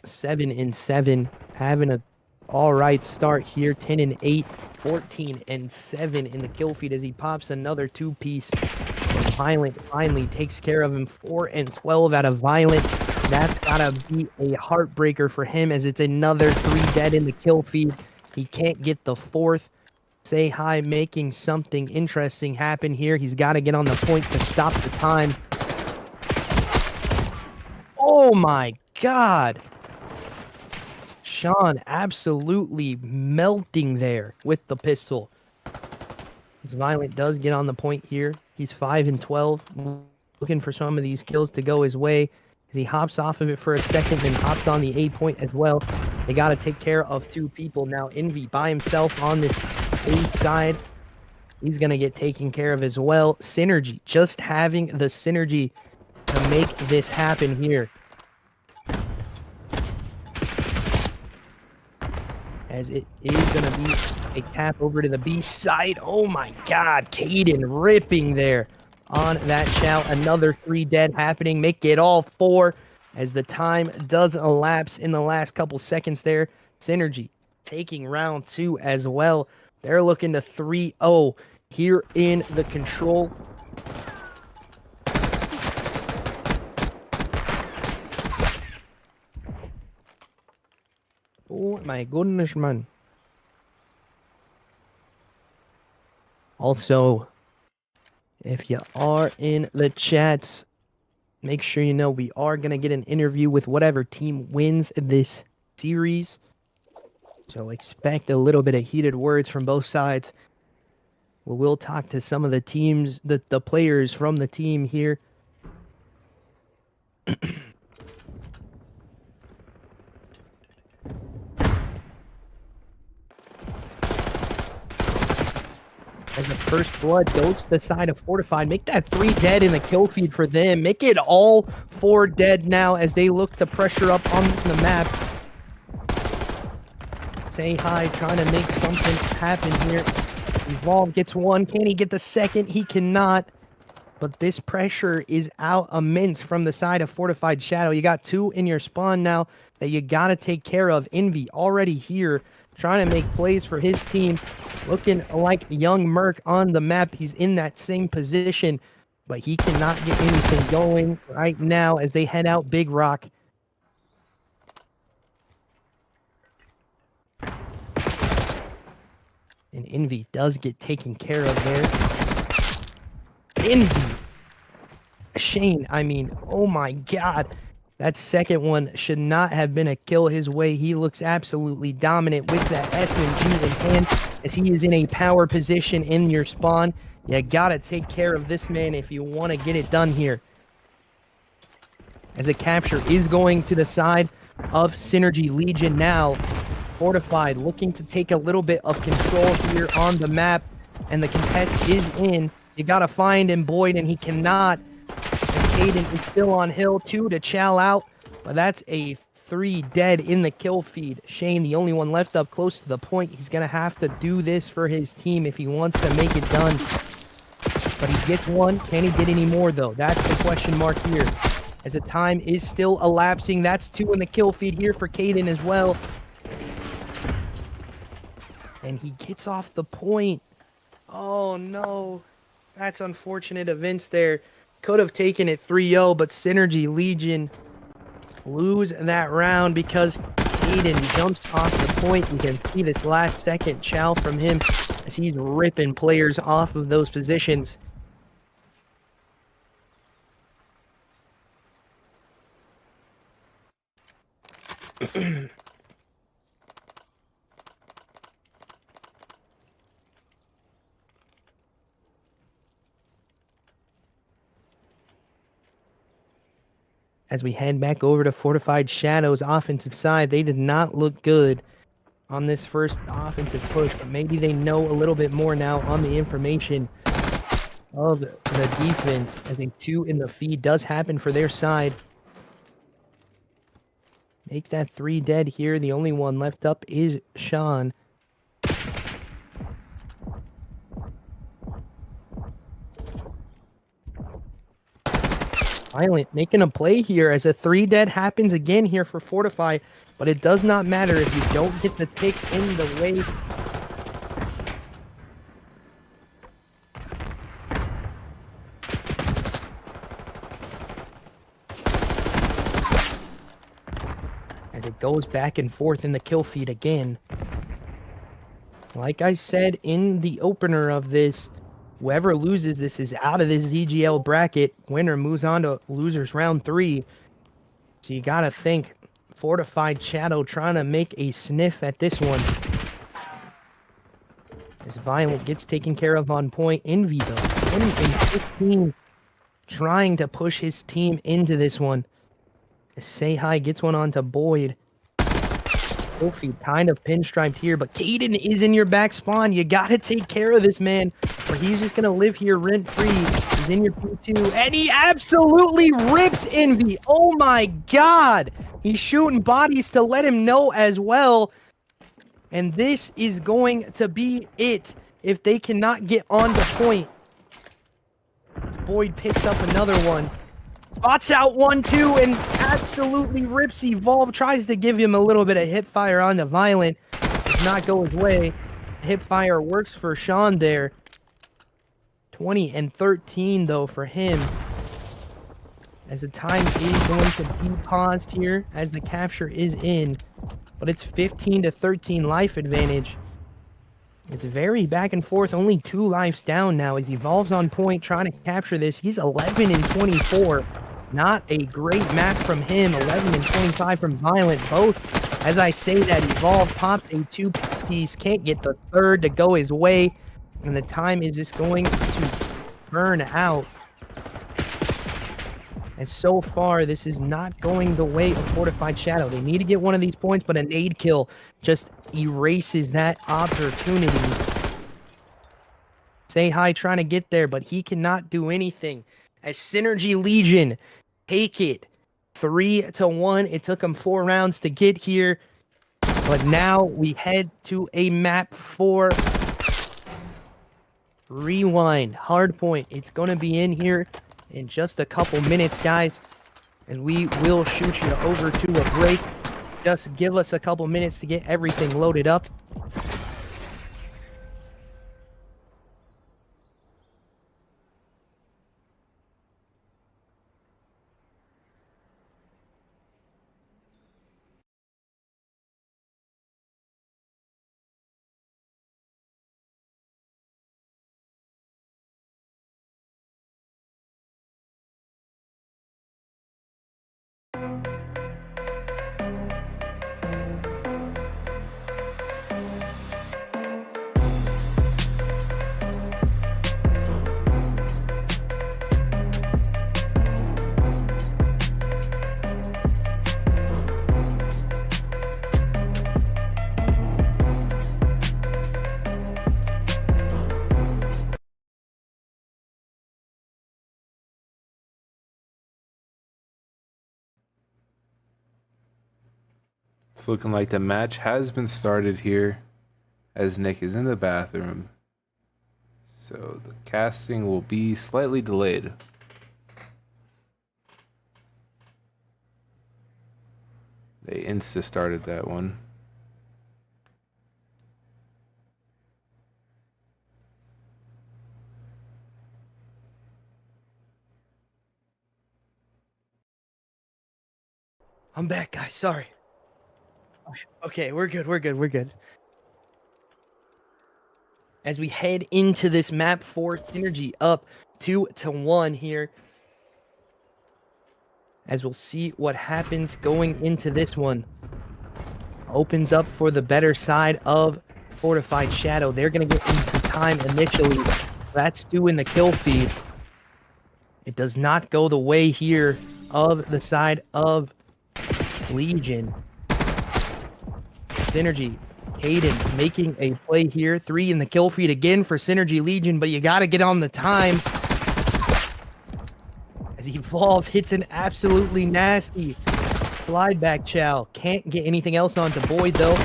7-7, having a all right start here. 10-8, 14-7 in the kill feed as he pops another 2-piece. Violent finally takes care of him. 4-12 out of Violent. That's gotta be a heartbreaker for him as it's another 3 dead in the kill feed. He can't get the 4th. Say Hi making something interesting happen here. He's got to get on the point to stop the time. Oh my god. Sean absolutely melting there with the pistol. Violent does get on the point here. He's 5-12. Looking for some of these kills to go his way. As he hops off of it for a second, then hops on the A point as well. They got to take care of 2 people. Now Envy by himself on this A side. He's going to get taken care of as well. Synergy, just having the synergy to make this happen here. As it is going to be a cap over to the B side. Oh my god, Caden ripping there on that shout. Another 3 dead happening. Make it all 4 as the time does elapse in the last couple seconds there. Synergy taking round 2 as well. They're looking to 3-0 here in the control. Oh my goodness, man. Also, if you are in the chats, make sure you know we are going to get an interview with whatever team wins this series. So expect a little bit of heated words from both sides We'll talk to some of the teams, the players from the team here. As the first blood goes to the side of Fortified. Make that 3 dead in the kill feed for them. Make it all 4 dead now as they look to pressure up on the map. Say hi, trying to make something happen here. Evolve gets 1. Can he get the second? He cannot. But this pressure is out immense from the side of Fortified Shadow. You got 2 in your spawn now that you got to take care of. Envy already here, trying to make plays for his team. Looking like young Merc on the map. He's in that same position, but he cannot get anything going right now as they head out Big Rock. And Envy does get taken care of there. Envy. Shane, I mean, oh my god. That second one should not have been a kill his way. He looks absolutely dominant with that SMG in hand as he is in a power position in your spawn. You gotta take care of this man if you want to get it done here. As a capture is going to the side of Synergy Legion now. Fortified looking to take a little bit of control here on the map. And the contest is in. You gotta find him, Boyd, and he cannot. Aiden is still on hill. 2 to chow out, but that's a 3 dead in the kill feed. Shane, the only one left up close to the point. He's going to have to do this for his team if he wants to make it done. But he gets 1. Can he get any more, though? That's the question mark here. As the time is still elapsing. That's 2 in the kill feed here for Caden as well. And he gets off the point. Oh, no. That's unfortunate events there. Could have taken it 3-0, but Synergy Legion lose that round because Aiden jumps off the point. You can see this last second chow from him as he's ripping players off of those positions. As we head back over to Fortified Shadow's offensive side, they did not look good on this first offensive push, but maybe they know a little bit more now on the information of the defense. I think 2 in the feed does happen for their side. Make that 3 dead here. The only one left up is Sean. Violent making a play here as a 3 dead happens again here for Fortify, but it does not matter if you don't get the ticks in the way. As it goes back and forth in the kill feed again. Like I said in the opener of this, whoever loses this is out of this ZGL bracket. Winner moves on to losers round 3. So you gotta think Fortified Shadow trying to make a sniff at this one. As Violent gets taken care of on point. Envy though, 20 and 15, trying to push his team into this one. As Say Hi gets one onto Boyd. Kofi kind of pinstriped here, but Caden is in your back spawn. You gotta take care of this man, or he's just gonna live here rent-free. He's in your P2, and he absolutely rips Envy. Oh my god! He's shooting bodies to let him know as well. And this is going to be it if they cannot get on the point. As Boyd picks up another one. Spots out 1-2 and absolutely rips Evolve. Tries to give him a little bit of hip fire on the Violent. Does not go his way. Hip fire works for Sean there. 20 and 13 though for him. As the time is going to be paused here as the capture is in. But it's 15 to 13 life advantage. It's very back and forth. Only 2 lives down now as Evolve's on point trying to capture this. He's 11 and 24. Not a great match from him. 11 and 25 from Violent. Both, as I say that, Evolve pops a 2-piece. Can't get the third to go his way. And the time is just going to burn out. And so far, this is not going the way of Fortified Shadow. They need to get one of these points, but a nade kill just erases that opportunity. Say hi trying to get there, but he cannot do anything. As Synergy Legion take it 3-1. It took them 4 rounds to get here. But now we head to a map 4. Rewind, hardpoint. It's going to be in here in just a couple minutes, guys. And we will shoot you over to a break. Just give us a couple minutes to get everything loaded up. It's looking like the match has been started here as Nick is in the bathroom. So the casting will be slightly delayed. They insta started that one. I'm back, guys. Sorry. Okay, we're good. As we head into this map 4, Synergy up 2-1 here. As we'll see what happens going into this one. Opens up for the better side of Fortified Shadow. They're going to get into time initially. That's doing the kill feed. It does not go the way here of the side of Legion. Synergy. Caden making a play here. 3 in the kill feed again for Synergy Legion, but you got to get on the time. As Evolve hits an absolutely nasty slide back chow. Can't get anything else onto Boyd though.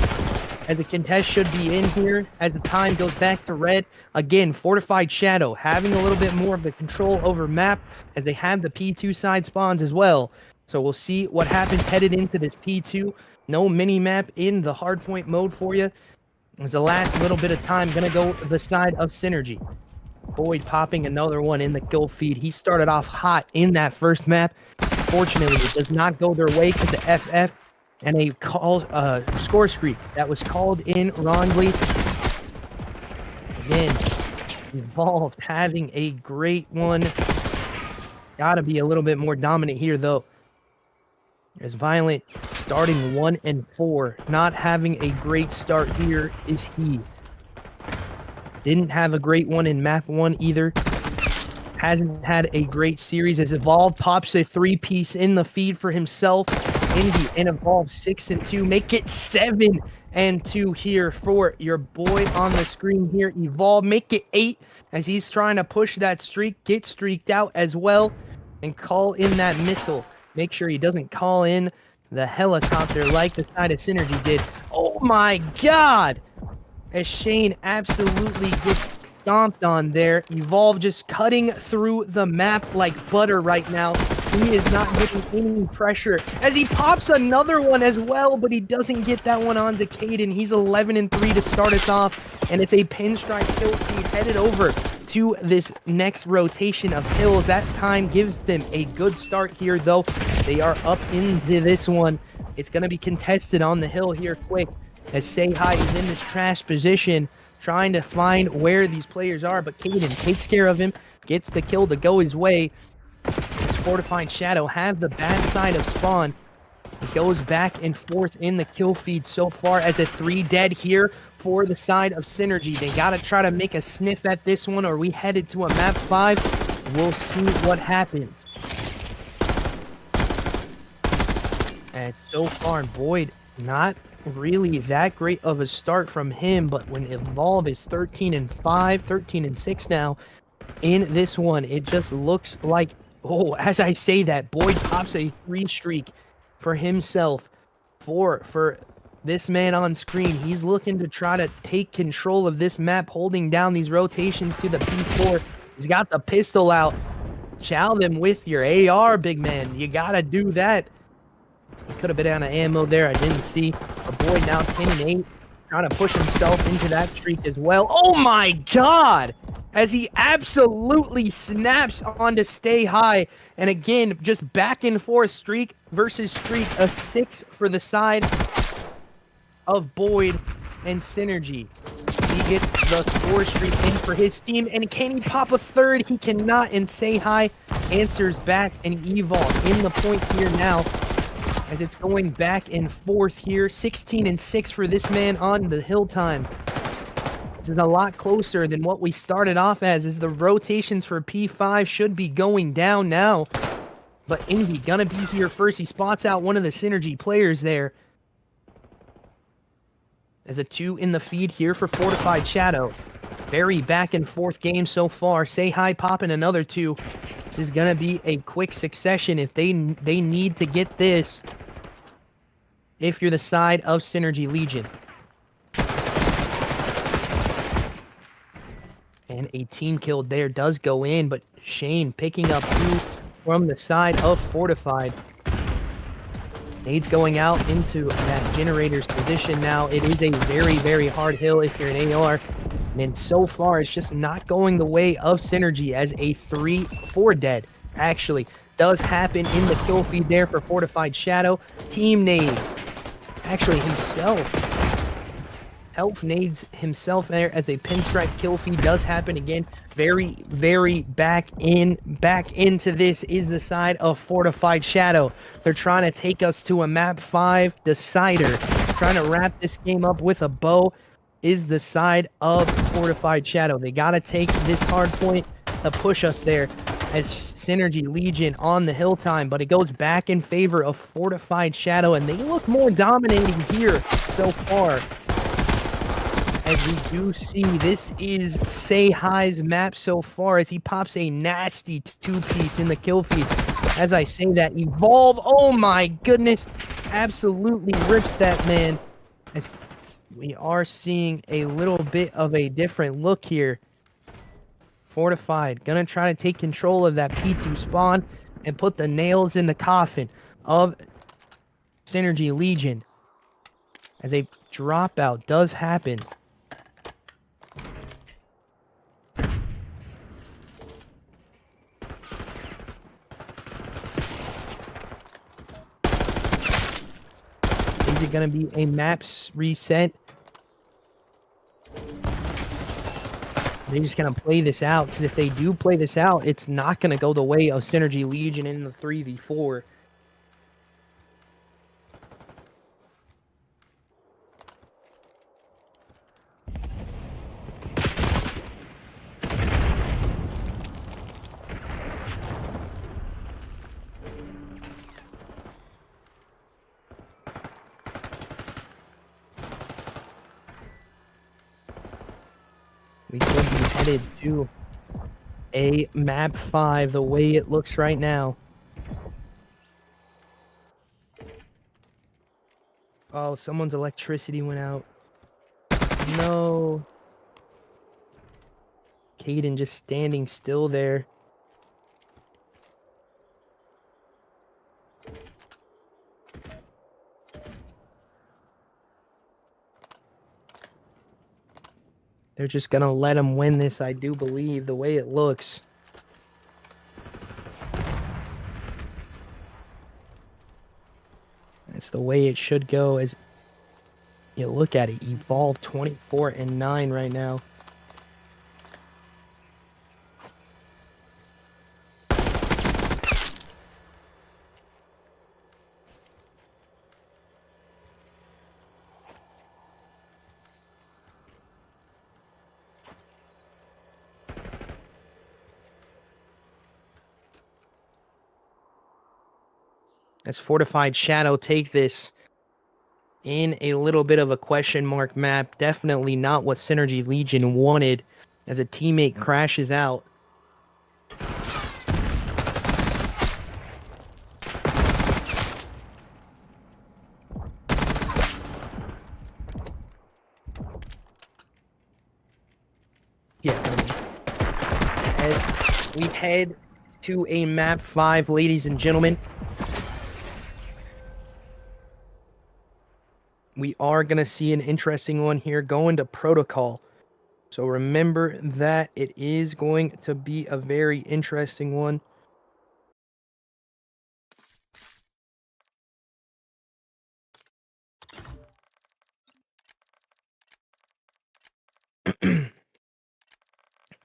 As the contest should be in here. As the time goes back to red. Again, Fortified Shadow having a little bit more of the control over map as they have the P2 side spawns as well. So we'll see what happens headed into this P2. No mini-map in the hardpoint mode for you. As the last little bit of time going to go the side of Synergy. Boyd popping another one in the kill feed. He started off hot in that first map. Fortunately, it does not go their way because of FF and a score screen that was called in wrongly. Again, Evolved having a great one. Gotta be a little bit more dominant here, though. As Violent starting 1-4, not having a great start here is he. Didn't have a great one in map 1 either. Hasn't had a great series as Evolve pops a 3-piece in the feed for himself. Indy and Evolve 6-2. Make it 7-2 here for your boy on the screen here. Evolve make it 8 as he's trying to push that streak. Get streaked out as well and call in that missile. Make sure he doesn't call in the helicopter like the side of Synergy did. Oh my god! As Shane absolutely gets stomped on there. Evolve just cutting through the map like butter right now. He is not getting any pressure as he pops another one as well, but he doesn't get that one onto Caden. He's 11-3 to start us off, and it's a pinstripe kill feed headed over to this next rotation of hills. That time gives them a good start here, though. They are up into this one. It's going to be contested on the hill here quick as Say Hi is in this trash position, trying to find where these players are, but Caden takes care of him, gets the kill to go his way. Fortified Shadow have the bad side of spawn. It goes back and forth in the kill feed so far as a 3 dead here for the side of Synergy. They got to try to make a sniff at this one, or we headed to a map 5. We'll see what happens. And so far, Boyd, not really that great of a start from him, but when Evolve is 13-5, 13-6 now in this one, it just looks like, oh, as I say that, Boyd pops a 3 streak for himself. 4 for this man on screen. He's looking to try to take control of this map, holding down these rotations to the P4. He's got the pistol out. Chow them with your AR, big man. You gotta do that. He could have been out of ammo there. I didn't see. But Boyd now 10-8, trying to push himself into that streak as well. Oh my god! As he absolutely snaps on to stay high. And again, just back and forth streak versus streak. A 6 for the side of Boyd and Synergy. He gets the 4 streak in for his team. And can he pop a 3rd? He cannot. And Say Hi answers back, and Evolve in the point here now, as it's going back and forth here. 16-6 for this man on the hill time. This is a lot closer than what we started off as the rotations for P5 should be going down now. But Envy gonna be here first. He spots out one of the Synergy players there. As a 2 in the feed here for Fortified Shadow. Very back and forth game so far. Say Hi popping another 2. This is gonna be a quick succession if they need to get this. If you're the side of Synergy Legion. And a team kill there does go in, but Shane picking up 2 from the side of Fortified. Nades going out into that generator's position now. It is a very, very hard hill if you're an AR. And then so far, it's just not going the way of Synergy, as a 3-4 dead, actually, does happen in the kill feed there for Fortified Shadow. Team nade. Actually, himself. Elf nades himself there as a pinstripe kill feed does happen again. Very, very back into this is the side of Fortified Shadow. They're trying to take us to a map 5 decider. Trying to wrap this game up with a bow is the side of Fortified Shadow. They got to take this hard point to push us there as Synergy Legion on the hill time, but it goes back in favor of Fortified Shadow, and they look more dominating here so far. As we do see, this is Say Hi's map so far, as he pops a nasty 2-piece in the kill feed. As I say that, Evolve, oh my goodness, absolutely rips that man. As we are seeing a little bit of a different look here. Fortified, gonna try to take control of that P2 spawn and put the nails in the coffin of Synergy Legion. As a dropout does happen. Is it going to be a maps reset? They're just going to play this out, because if they do play this out, it's not going to go the way of Synergy Legion in the 3v4. We could be headed to a map 5 the way it looks right now. Oh, someone's electricity went out. No. Caden just standing still there. They're just gonna let him win this, I do believe, the way it looks. That's the way it should go. As you look at it, Evolve 24-9 right now. as Fortified Shadow take this in a little bit of a question mark map. Definitely not what Synergy Legion wanted as a teammate crashes out. Yeah. As we head to a map 5, ladies and gentlemen. We are going to see an interesting one here going to Protocol. So remember that it is going to be a very interesting one.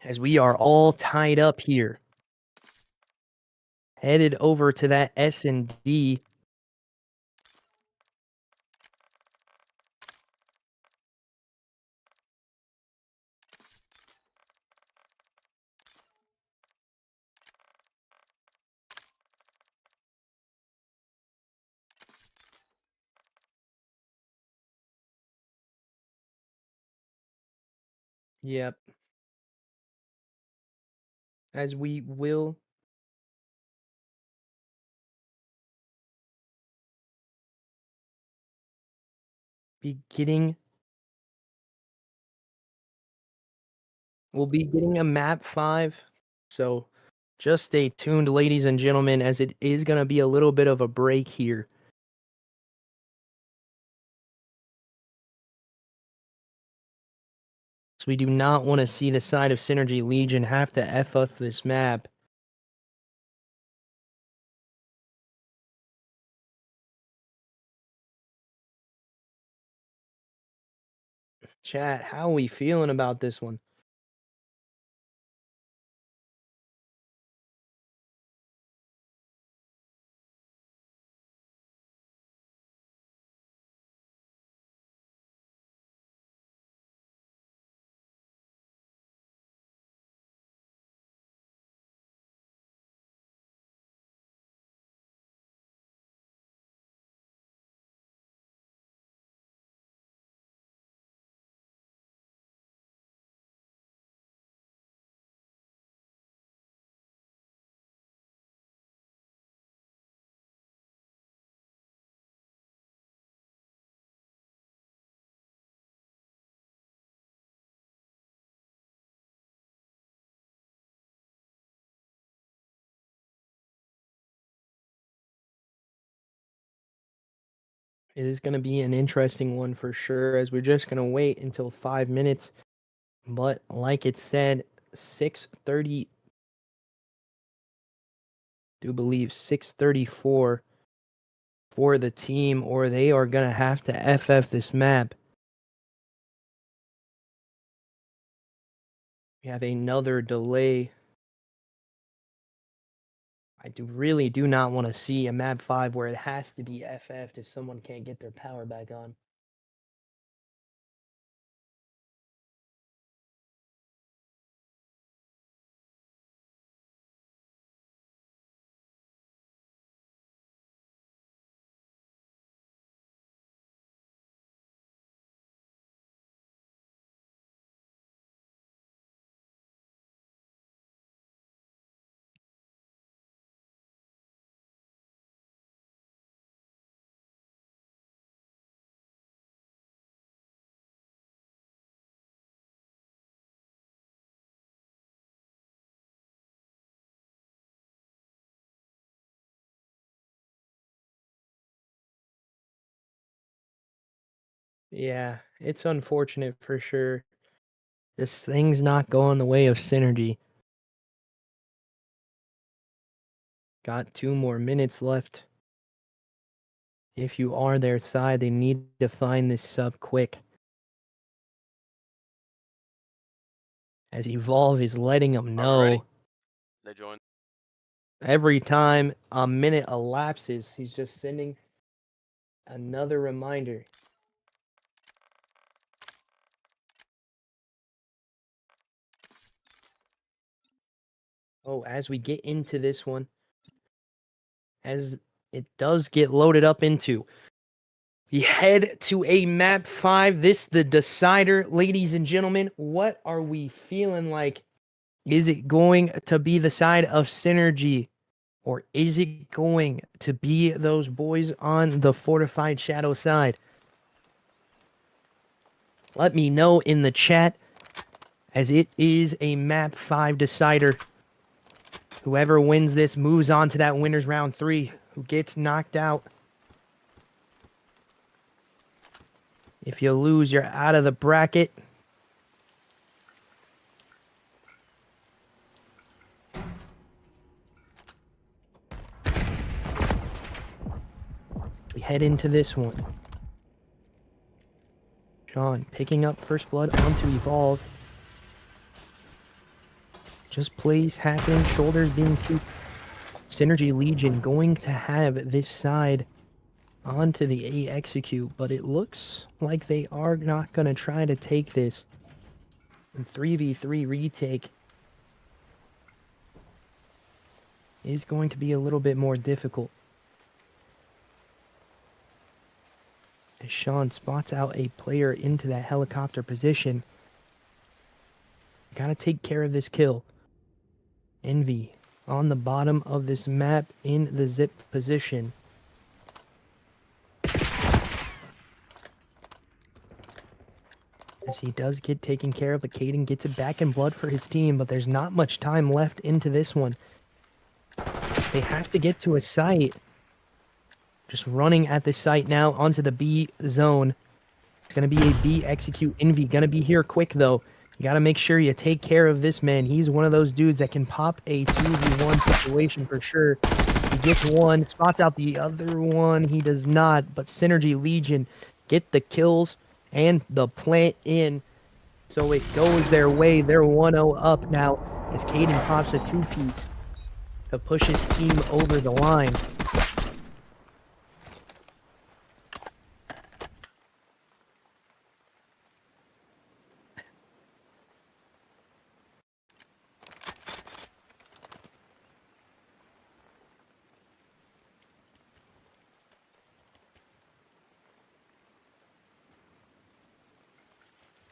As we are all tied up here. Headed over to that S&D. Yep. As we will be getting... We'll be getting a map 5. So just stay tuned, ladies and gentlemen, as it is going to be a little bit of a break here. So we do not want to see the side of Synergy Legion have to F up this map. Chat, how are we feeling about this one? It is going to be an interesting one for sure, as we're just going to wait until 5 minutes. But like it said, 6:30, do believe 6:34 for the team, or they are going to have to FF this map. We have another delay. I really do not want to see a map 5 where it has to be FF'd if someone can't get their power back on. Yeah, it's unfortunate for sure. This thing's not going the way of Synergy. Got 2 more minutes left. If you are their side, they need to find this sub quick. As Evolve is letting them know. Ready? They joined. Every time a minute elapses, he's just sending another reminder. Oh, as we get into this one, as it does get loaded up into. We head to a map 5. This the decider, ladies and gentlemen. What are we feeling like? Is it going to be the side of Synergy? Or is it going to be those boys on the Fortified Shadow side? Let me know in the chat, as it is a map 5 decider. Whoever wins this moves on to that winner's round 3. Who gets knocked out? If you lose, you're out of the bracket. We head into this one. Sean picking up first blood onto Evolve. Just plays happening, shoulders being too. Synergy Legion going to have this side onto the A execute, but it looks like they are not going to try to take this. And 3v3 retake is going to be a little bit more difficult. As Sean spots out a player into that helicopter position. Gotta take care of this kill. Envy on the bottom of this map in the zip position. As he does get taken care of, but Caden gets it back in blood for his team, but there's not much time left into this one. They have to get to a site. Just running at the site now onto the B zone. It's going to be a B execute. Envy going to be here quick, though. You got to make sure you take care of this man. He's one of those dudes that can pop a 2v1 situation for sure. He gets one, spots out the other one. He does not, but Synergy Legion get the kills and the plant in. So it goes their way. They're 1-0 up now as Caden pops a 2-piece to push his team over the line.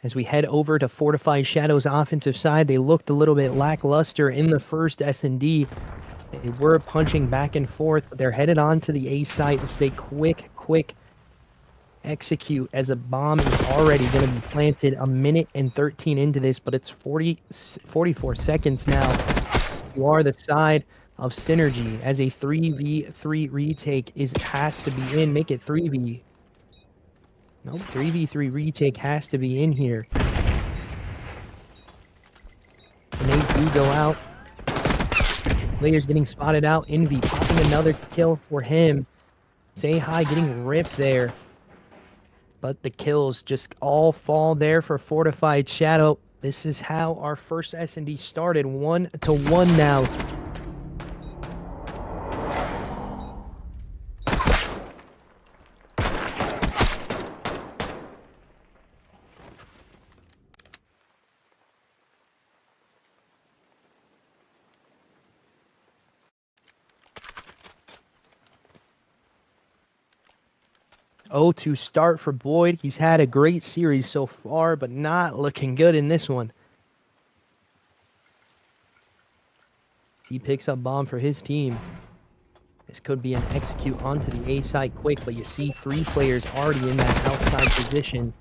As we head over to Fortified Shadow's offensive side, they looked a little bit lackluster in the first S&D. They were punching back and forth, but they're headed on to the A site to stay quick execute as a bomb is already going to be planted a minute and 13 into this, but it's 44 seconds now. You are the side of Synergy as a 3v3 retake has to be in. Make it 3v. Nope, 3v3 retake has to be in here. And they do go out. Players getting spotted out. Envy popping another kill for him. Say hi, getting ripped there. But the kills just all fall there for Fortified Shadow. This is how our first S&D started. 1-1 now. Oh, to start for Boyd. He's had a great series so far, but not looking good in this one. He picks up bomb for his team. This could be an execute onto the A site quick, but you see 3 players already in that outside position.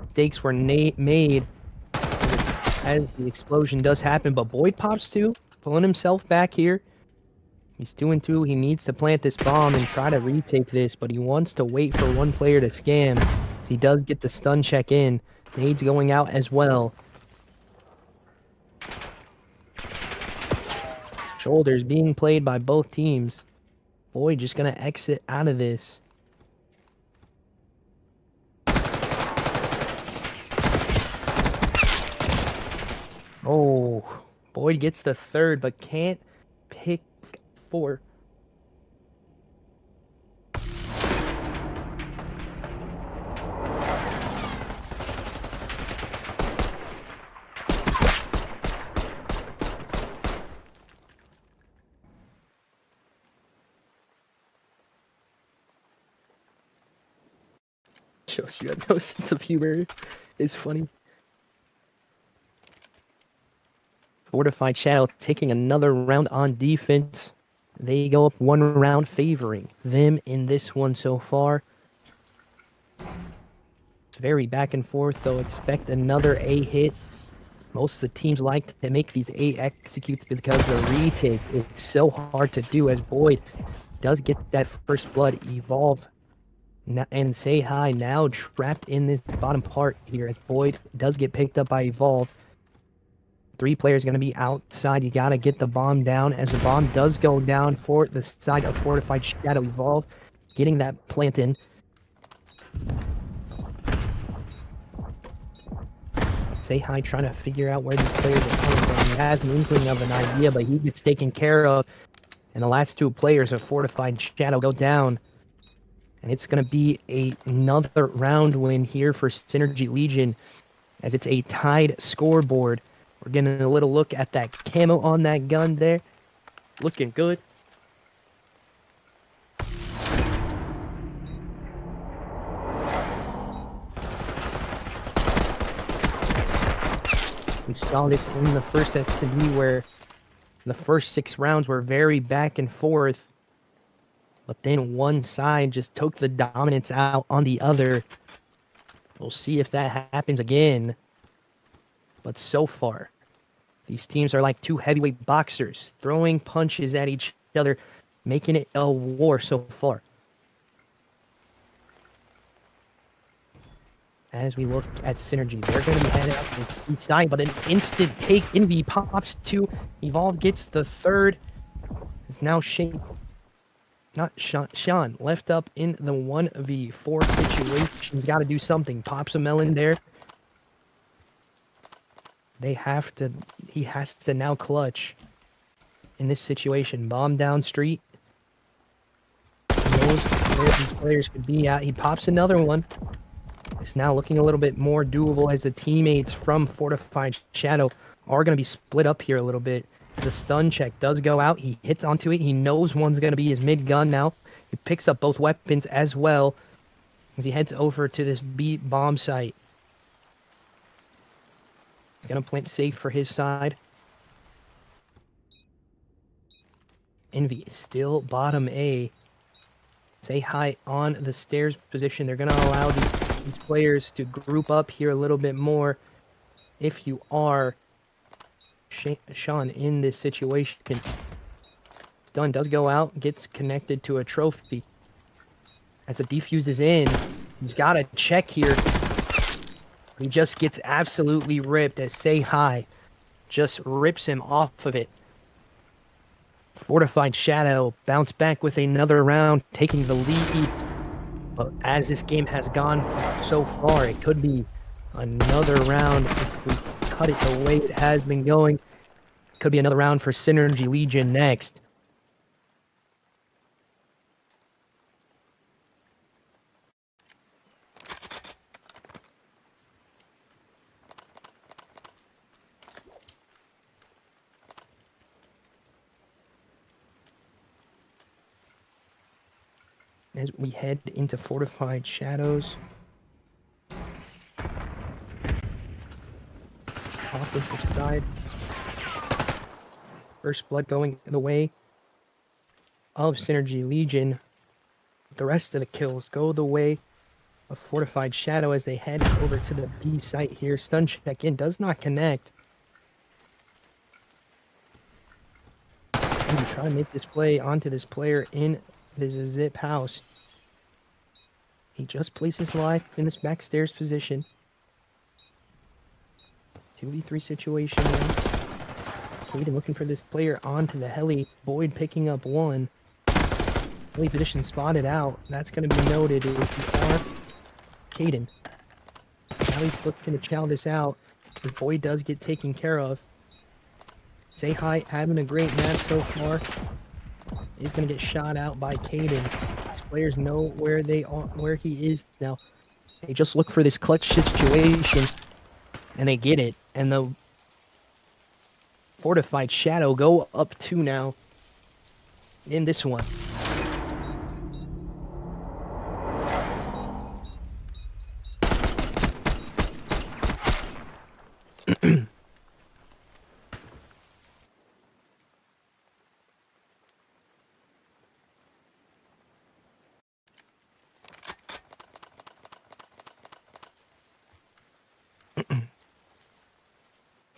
Mistakes were made as the explosion does happen, but Boyd pops 2, pulling himself back here. He's 2-2. He needs to plant this bomb and try to retake this, but he wants to wait for one player to scam. He does get the stun check in. Nades going out as well. Shoulders being played by both teams. Boyd just going to exit out of this. Oh, Boyd gets the third, but can't pick 4. Shows you have no sense of humor. It's funny. Fortified Shadow taking another round on defense. They go up one round, favoring them in this one so far. It's very back and forth, though. Expect another A hit. Most of the teams like to make these A executes because the retake is so hard to do, as Void does get that first blood. Evolve and Say Hi now trapped in this bottom part here, as Void does get picked up by Evolve. 3 players going to be outside. You got to get the bomb down, as the bomb does go down for the side of Fortified Shadow. Evolve getting that plant in. Say Hi trying to figure out where these players are coming from. He has an inkling of an idea, but he gets taken care of. And the last 2 players of Fortified Shadow go down. And it's going to be another round win here for Synergy Legion, as it's a tied scoreboard. We're getting a little look at that camo on that gun there. Looking good. We saw this in the first S&D, where the first 6 rounds were very back and forth. But then one side just took the dominance out on the other. We'll see if that happens again. But so far, these teams are like 2 heavyweight boxers, throwing punches at each other, making it a war so far. As we look at Synergy, they're going to be headed out to the east side, but an instant take. Envy pops 2. Evolve gets the 3rd. It's now Sean left up in the 1v4 situation. He's got to do something. Pops a melon there. He has to now clutch in this situation. Bomb down street. He knows where these players could be at. He pops another one. It's now looking a little bit more doable, as the teammates from Fortified Shadow are going to be split up here a little bit. The stun check does go out. He hits onto it. He knows one's going to be his mid gun now. He picks up both weapons as well as he heads over to this B bomb site. He's going to plant safe for his side. Envy is still bottom A. Say Hi on the stairs position. They're going to allow these players to group up here a little bit more. If you are Sean in this situation, stun does go out, gets connected to a trophy. As the defuse is in, he's got a check here. He just gets absolutely ripped, as Say Hi just rips him off of it. Fortified Shadow bounce back with another round, taking the lead. But as this game has gone so far, it could be another round if we cut it the way it has been going. Could be another round for Synergy Legion next. As we head into Fortified Shadows. Offensive side. First blood going the way of Synergy Legion. The rest of the kills go the way of Fortified Shadow as they head over to the B site here. Stun check in does not connect. And we try to make this play onto this player in this zip house. He just places life in this backstairs position. 2v3 situation now. Caden looking for this player onto the heli. Boyd picking up 1. Heli position spotted out. That's going to be noted if you are Caden. Now he's looking to chow this out. The Boyd does get taken care of. Say Hi having a great match so far. He's going to get shot out by Caden. These players know where they are, where he is now. They just look for this clutch situation, and they get it. And the Fortified Shadow go up 2 now in this one.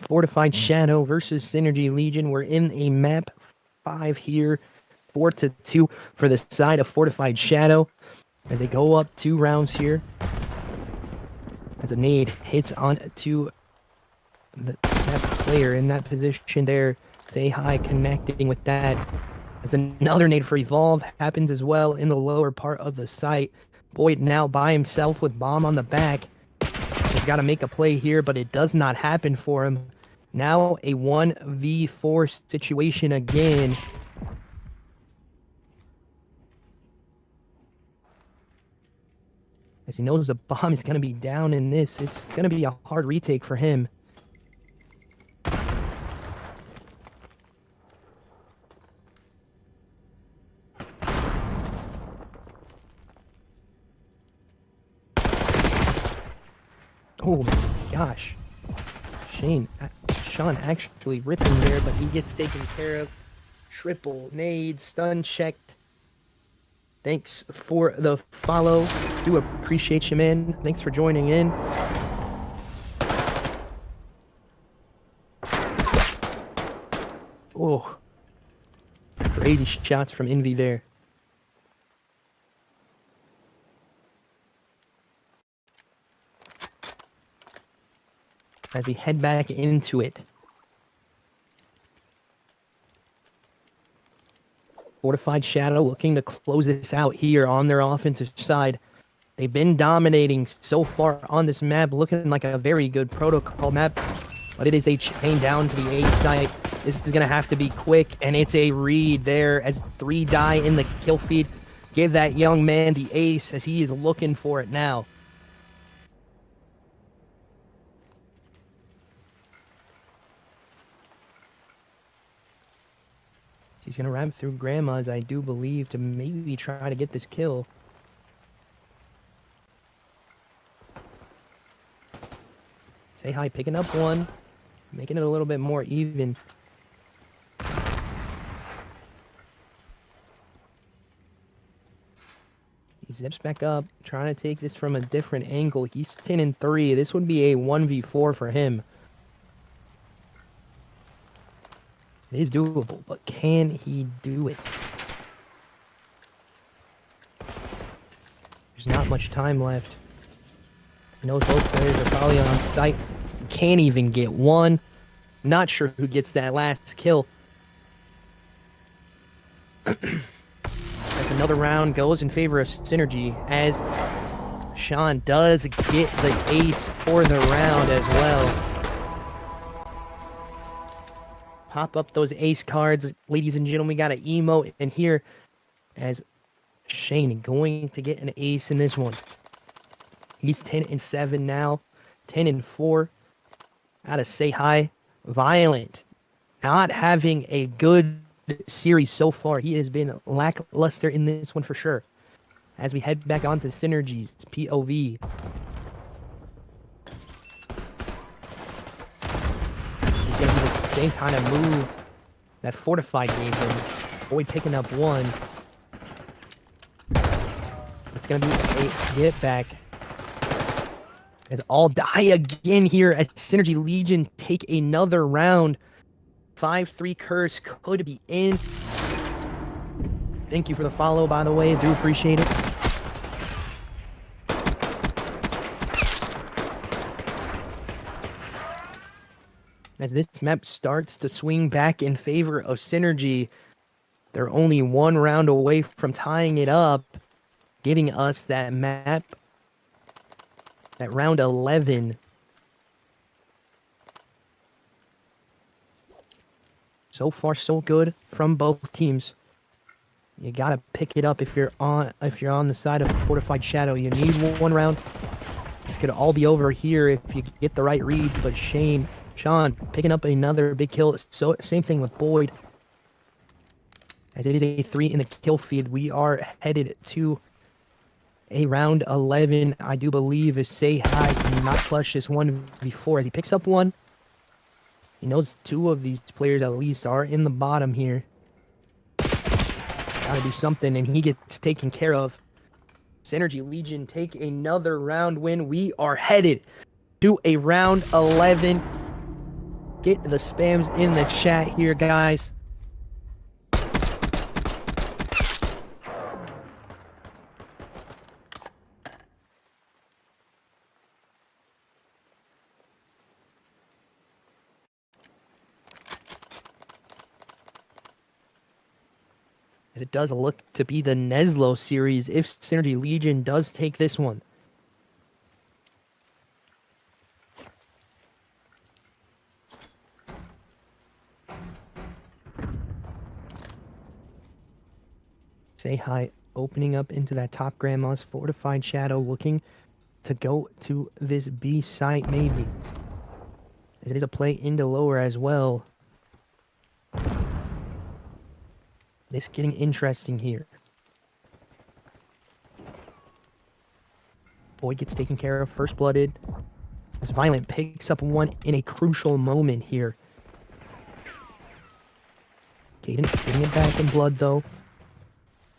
Fortified Shadow versus Synergy Legion. We're in a map 5 here, 4-2 for the side of Fortified Shadow as they go up 2 rounds here. As a nade hits on to that player in that position there. Say hi, connecting with that. As another nade for Evolve happens as well in the lower part of the site. Boyd now by himself with bomb on the back. He's got to make a play here, but it does not happen for him. Now a 1v4 situation again. As he knows the bomb is going to be down in this, it's going to be a hard retake for him. Oh my gosh. Sean actually ripping there, but he gets taken care of. Triple nade, stun checked. Thanks for the follow. Do appreciate you, man. Thanks for joining in. Oh. Crazy shots from Envy there. As we head back into it. Fortified Shadow looking to close this out here on their offensive side. They've been dominating so far on this map, looking like a very good protocol map. But it is a chain down to the A site. This is going to have to be quick, and it's a read there as 3 die in the kill feed. Give that young man the ace as he is looking for it now. He's going to ramp through Grandma's, I do believe, to maybe try to get this kill. Say hi, picking up 1. Making it a little bit more even. He zips back up, trying to take this from a different angle. He's 10-3. This would be a 1v4 for him. It is doable, but can he do it? There's not much time left. I know both players are probably on site. Can't even get 1. Not sure who gets that last kill. As another round goes in favor of Synergy, as Sean does get the ace for the round as well. Pop up those ace cards, ladies and gentlemen. We got an emote in here as Shane going to get an ace in this one. He's 10-7 now, 10-4. Gotta say hi. Violent, not having a good series so far. He has been lackluster in this one for sure. As we head back onto Synergy's POV. He's gonna do the same kind of move that Fortified gave him. Boy picking up 1. It's gonna be a get back. As all die again here as Synergy Legion take another round. 5-3 curse could be in. Thank you for the follow, by the way. I do appreciate it. As this map starts to swing back in favor of Synergy, they're only 1 round away from tying it up, giving us that map at round 11. So far, so good from both teams. You gotta pick it up if you're on the side of Fortified Shadow. You need 1 round. This could all be over here if you get the right reads. But Sean picking up another big kill. So same thing with Boyd. As it is a 3 in the kill feed, we are headed to a round 11, I do believe, if Say Hi cannot clutch this 1v4 as he picks up 1. He knows 2 of these players at least are in the bottom here. Gotta do something, and he gets taken care of. Synergy Legion take another round win. We are headed to a round 11. Get the spams in the chat here, guys. As it does look to be the Neslo series if Synergy Legion does take this one. Say hi, opening up into that top Grandma's Fortified Shadow, looking to go to this B site maybe. As it is a play into lower as well. This getting interesting here. Boy gets taken care of, first blooded. As Violent picks up one in a crucial moment here. Caden getting it back in blood though.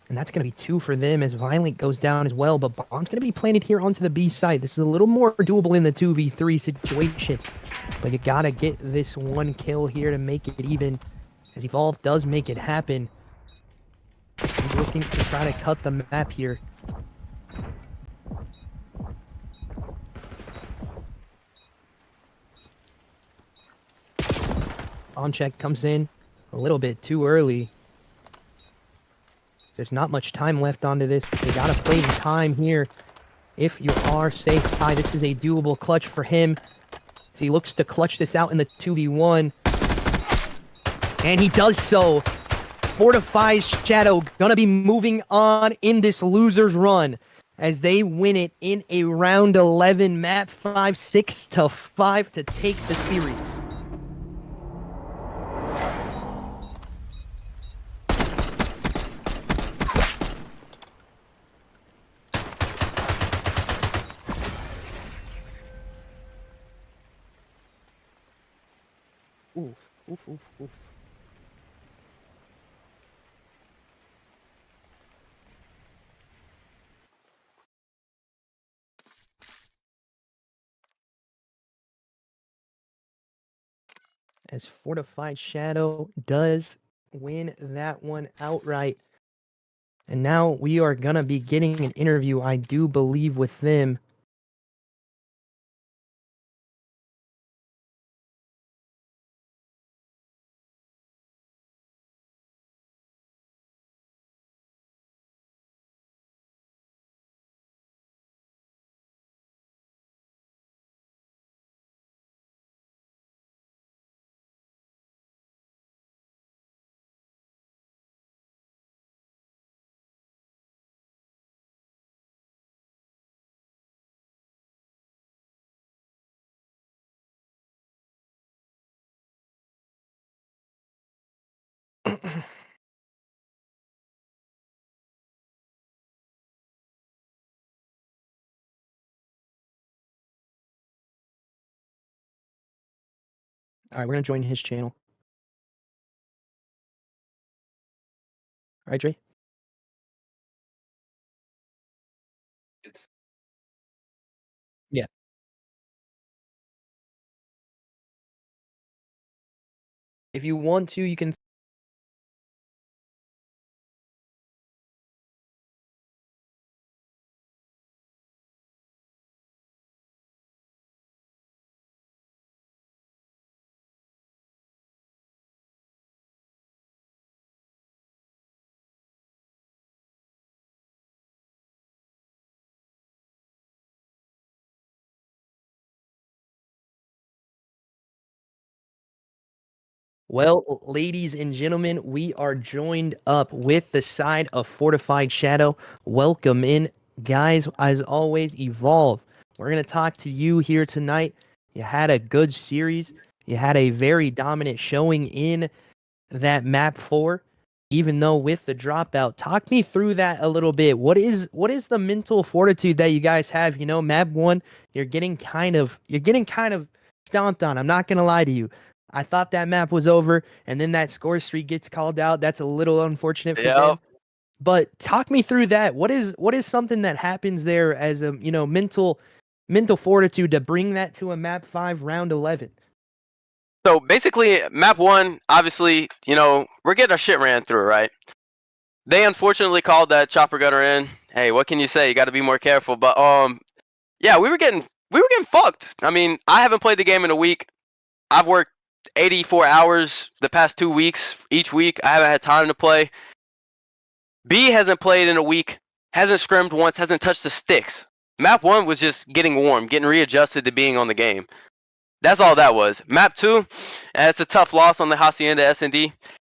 And that's going to be 2 for them as Violent goes down as well. But Bomb's going to be planted here onto the B side. This is a little more doable in the 2v3 situation. But you got to get this one kill here to make it even. As Evolve does make it happen. He's looking to try to cut the map here. On check comes in a little bit too early. There's not much time left onto this. They gotta play the time here. If you are safe, Ty, this is a doable clutch for him. So he looks to clutch this out in the 2v1. And he does so. Fortifi's Shadow gonna be moving on in this loser's run as they win it in a round 11 map 5, 6-5 to take the series. Oof, oof, oof, oof. As Fortified Shadow does win that one outright. And now we are going to be getting an interview, I do believe, with them. All right, we're going to join his channel. All right, Dre? Yeah. If you want to, you can. Well, ladies and gentlemen, we are joined up with the side of Fortified Shadow. Welcome in, guys. As always, Evolve. We're going to talk to you here tonight. You had a good series. You had a very dominant showing in that map 4, even though with the dropout. Talk me through that a little bit. What is the mental fortitude that you guys have? You know, map 1, you're getting kind of stomped on. I'm not going to lie to you. I thought that map was over, and then that score streak gets called out. That's a little unfortunate for them. But talk me through that. What is something that happens there as a mental fortitude to bring that to a map 5 round 11? So basically, map 1, obviously, we're getting our shit ran through, right? They unfortunately called that chopper gunner in. Hey, what can you say? You got to be more careful. But yeah, we were getting fucked. I mean, I haven't played the game in a week. I've worked 84 hours the past 2 weeks. Each week, I haven't had time to play. B hasn't played in a week. Hasn't scrimmed once. Hasn't touched the sticks. Map 1 was just getting warm, getting readjusted to being on the game. That's all that was. Map 2, it's a tough loss on the Hacienda S&D.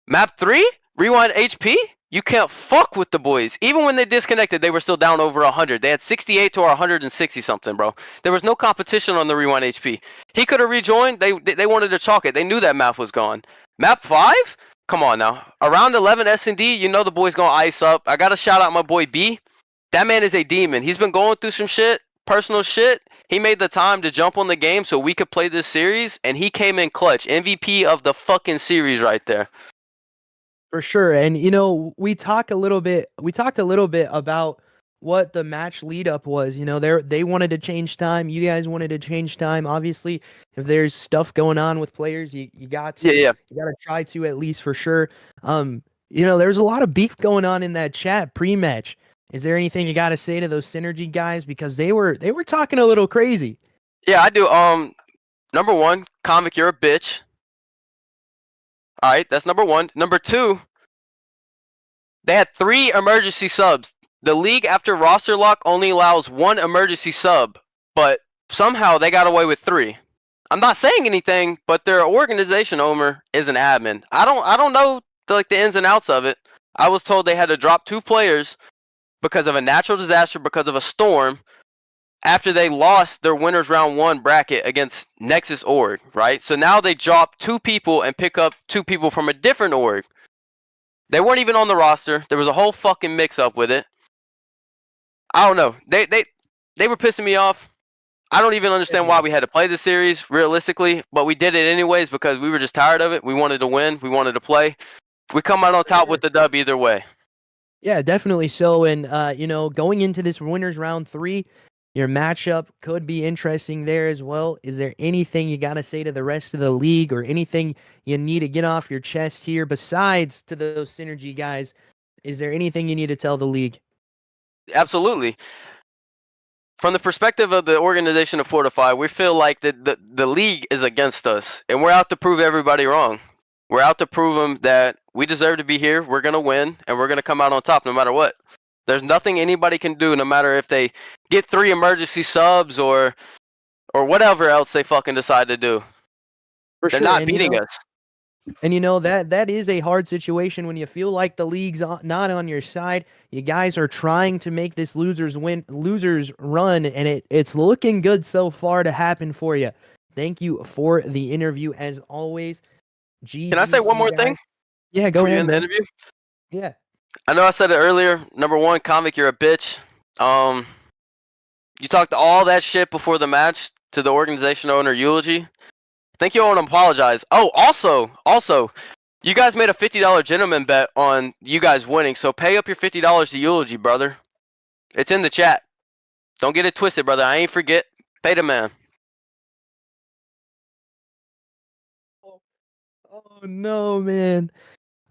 Map 3, Rewind HP, you can't fuck with the boys. Even when they disconnected, they were still down over 100. They had 68 to our 160 something, bro. There was no competition on the Rewind HP. He could have rejoined. They wanted to chalk it. They knew that map was gone. Map 5? Come on now. Around 11 S&D, you know the boy's going to ice up. I got to shout out my boy B. That man is a demon. He's been going through some shit, personal shit. He made the time to jump on the game so we could play this series, and he came in clutch. MVP of the fucking series right there. For sure. And we talked a little bit about what the match lead up was. They wanted to change time. You guys wanted to change time. Obviously, if there's stuff going on with players, you got to Yeah. you got to try to, at least for sure. There's a lot of beef going on in that chat pre-match. Is there anything you got to say to those Synergy guys, because they were talking a little crazy? Yeah, I do. Number 1, Comic, you're a bitch. All right, that's number 1. Number 2, they had 3 emergency subs. The league, after roster lock, only allows 1 emergency sub, but somehow they got away with 3. I'm not saying anything, but their organization owner is an admin. I don't know the ins and outs of it. I was told they had to drop 2 players because of a natural disaster, because of a storm, after they lost their winners round 1 bracket against Nexus org, right? So now they drop 2 people and pick up 2 people from a different org. They weren't even on the roster. There was a whole fucking mix up with it. I don't know. They were pissing me off. I don't even understand why we had to play the series realistically, but we did it anyways because we were just tired of it. We wanted to win. We wanted to play. We come out on top with the dub either way. Yeah, definitely so. And going into this winners round 3, your matchup could be interesting there as well. Is there anything you got to say to the rest of the league, or anything you need to get off your chest here besides to those Synergy guys? Is there anything you need to tell the league? Absolutely. From the perspective of the organization of Fortifi, we feel like the league is against us, and we're out to prove everybody wrong. We're out to prove them that we deserve to be here, we're going to win, and we're going to come out on top no matter what. There's nothing anybody can do, no matter if they get 3 emergency subs or whatever else they fucking decide to do. They're not beating us. And that is a hard situation when you feel like the league's not on your side. You guys are trying to make this losers run, and it's looking good so far to happen for you. Thank you for the interview as always. Can I say one more thing? Yeah, go ahead. ahead, In the man. interview? Yeah. I know I said it earlier. Number 1, Comic, you're a bitch. You talked all that shit before the match to the organization owner eulogy. I think you want to apologize. Oh, also, you guys made a $50 gentleman bet on you guys winning, so pay up your $50 to eulogy, brother. It's in the chat. Don't get it twisted, brother. I ain't forget. Pay the man. Oh no, man.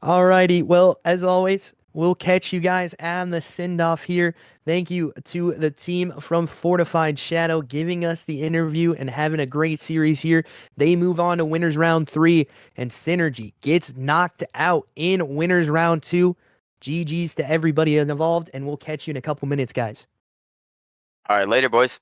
Alrighty. Well, as always, we'll catch you guys on the send-off here. Thank you to the team from Fortified Shadow giving us the interview and having a great series here. They move on to winners round 3, and Synergy gets knocked out in winners round 2. GG's to everybody involved, and we'll catch you in a couple minutes, guys. All right, later, boys.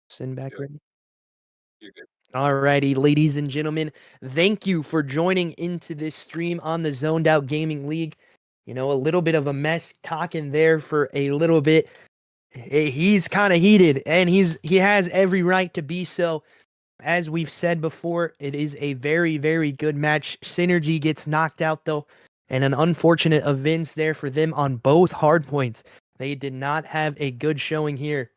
Send back ready. Alrighty, ladies and gentlemen, thank you for joining into this stream on the Zoned Out Gaming League. A little bit of a mess talking there for a little bit. He's kind of heated, and he has every right to be so. As we've said before, it is a very, very good match. Synergy gets knocked out, though, and an unfortunate events there for them on both hard points. They did not have a good showing here.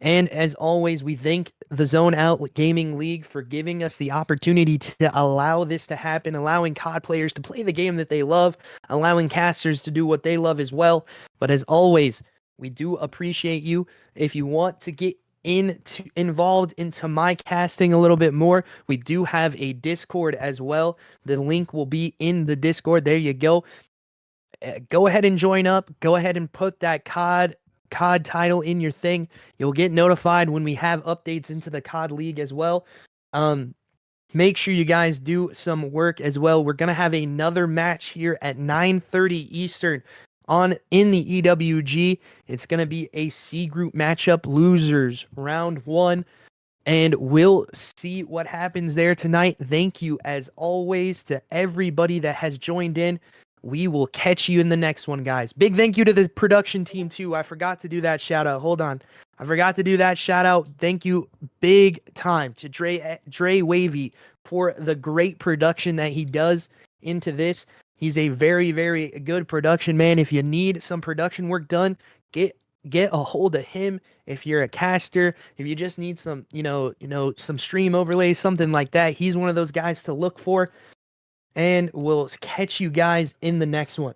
And as always, we thank the Zone Out Gaming League for giving us the opportunity to allow this to happen, allowing COD players to play the game that they love, allowing casters to do what they love as well. But as always, we do appreciate you. If you want to get involved into my casting a little bit more, we do have a Discord as well. The link will be in the Discord. There you go. Go ahead and join up. Go ahead and put that COD title in your thing. You'll get notified when we have updates into the COD League as well. Make sure you guys do some work as well. We're gonna have another match here at 9:30 Eastern in the EWG. It's gonna be a C group matchup, losers round 1. And we'll see what happens there tonight. Thank you, as always, to everybody that has joined in. We will catch you in the next one, guys. Big thank you to the production team, too. I forgot to do that shout out. Hold on. I forgot to do that shout out. Thank you big time to Dre Wavy for the great production that he does into this. He's a very, very good production man. If you need some production work done, get a hold of him. If you're a caster, if you just need some, some stream overlays, something like that, he's one of those guys to look for. And we'll catch you guys in the next one.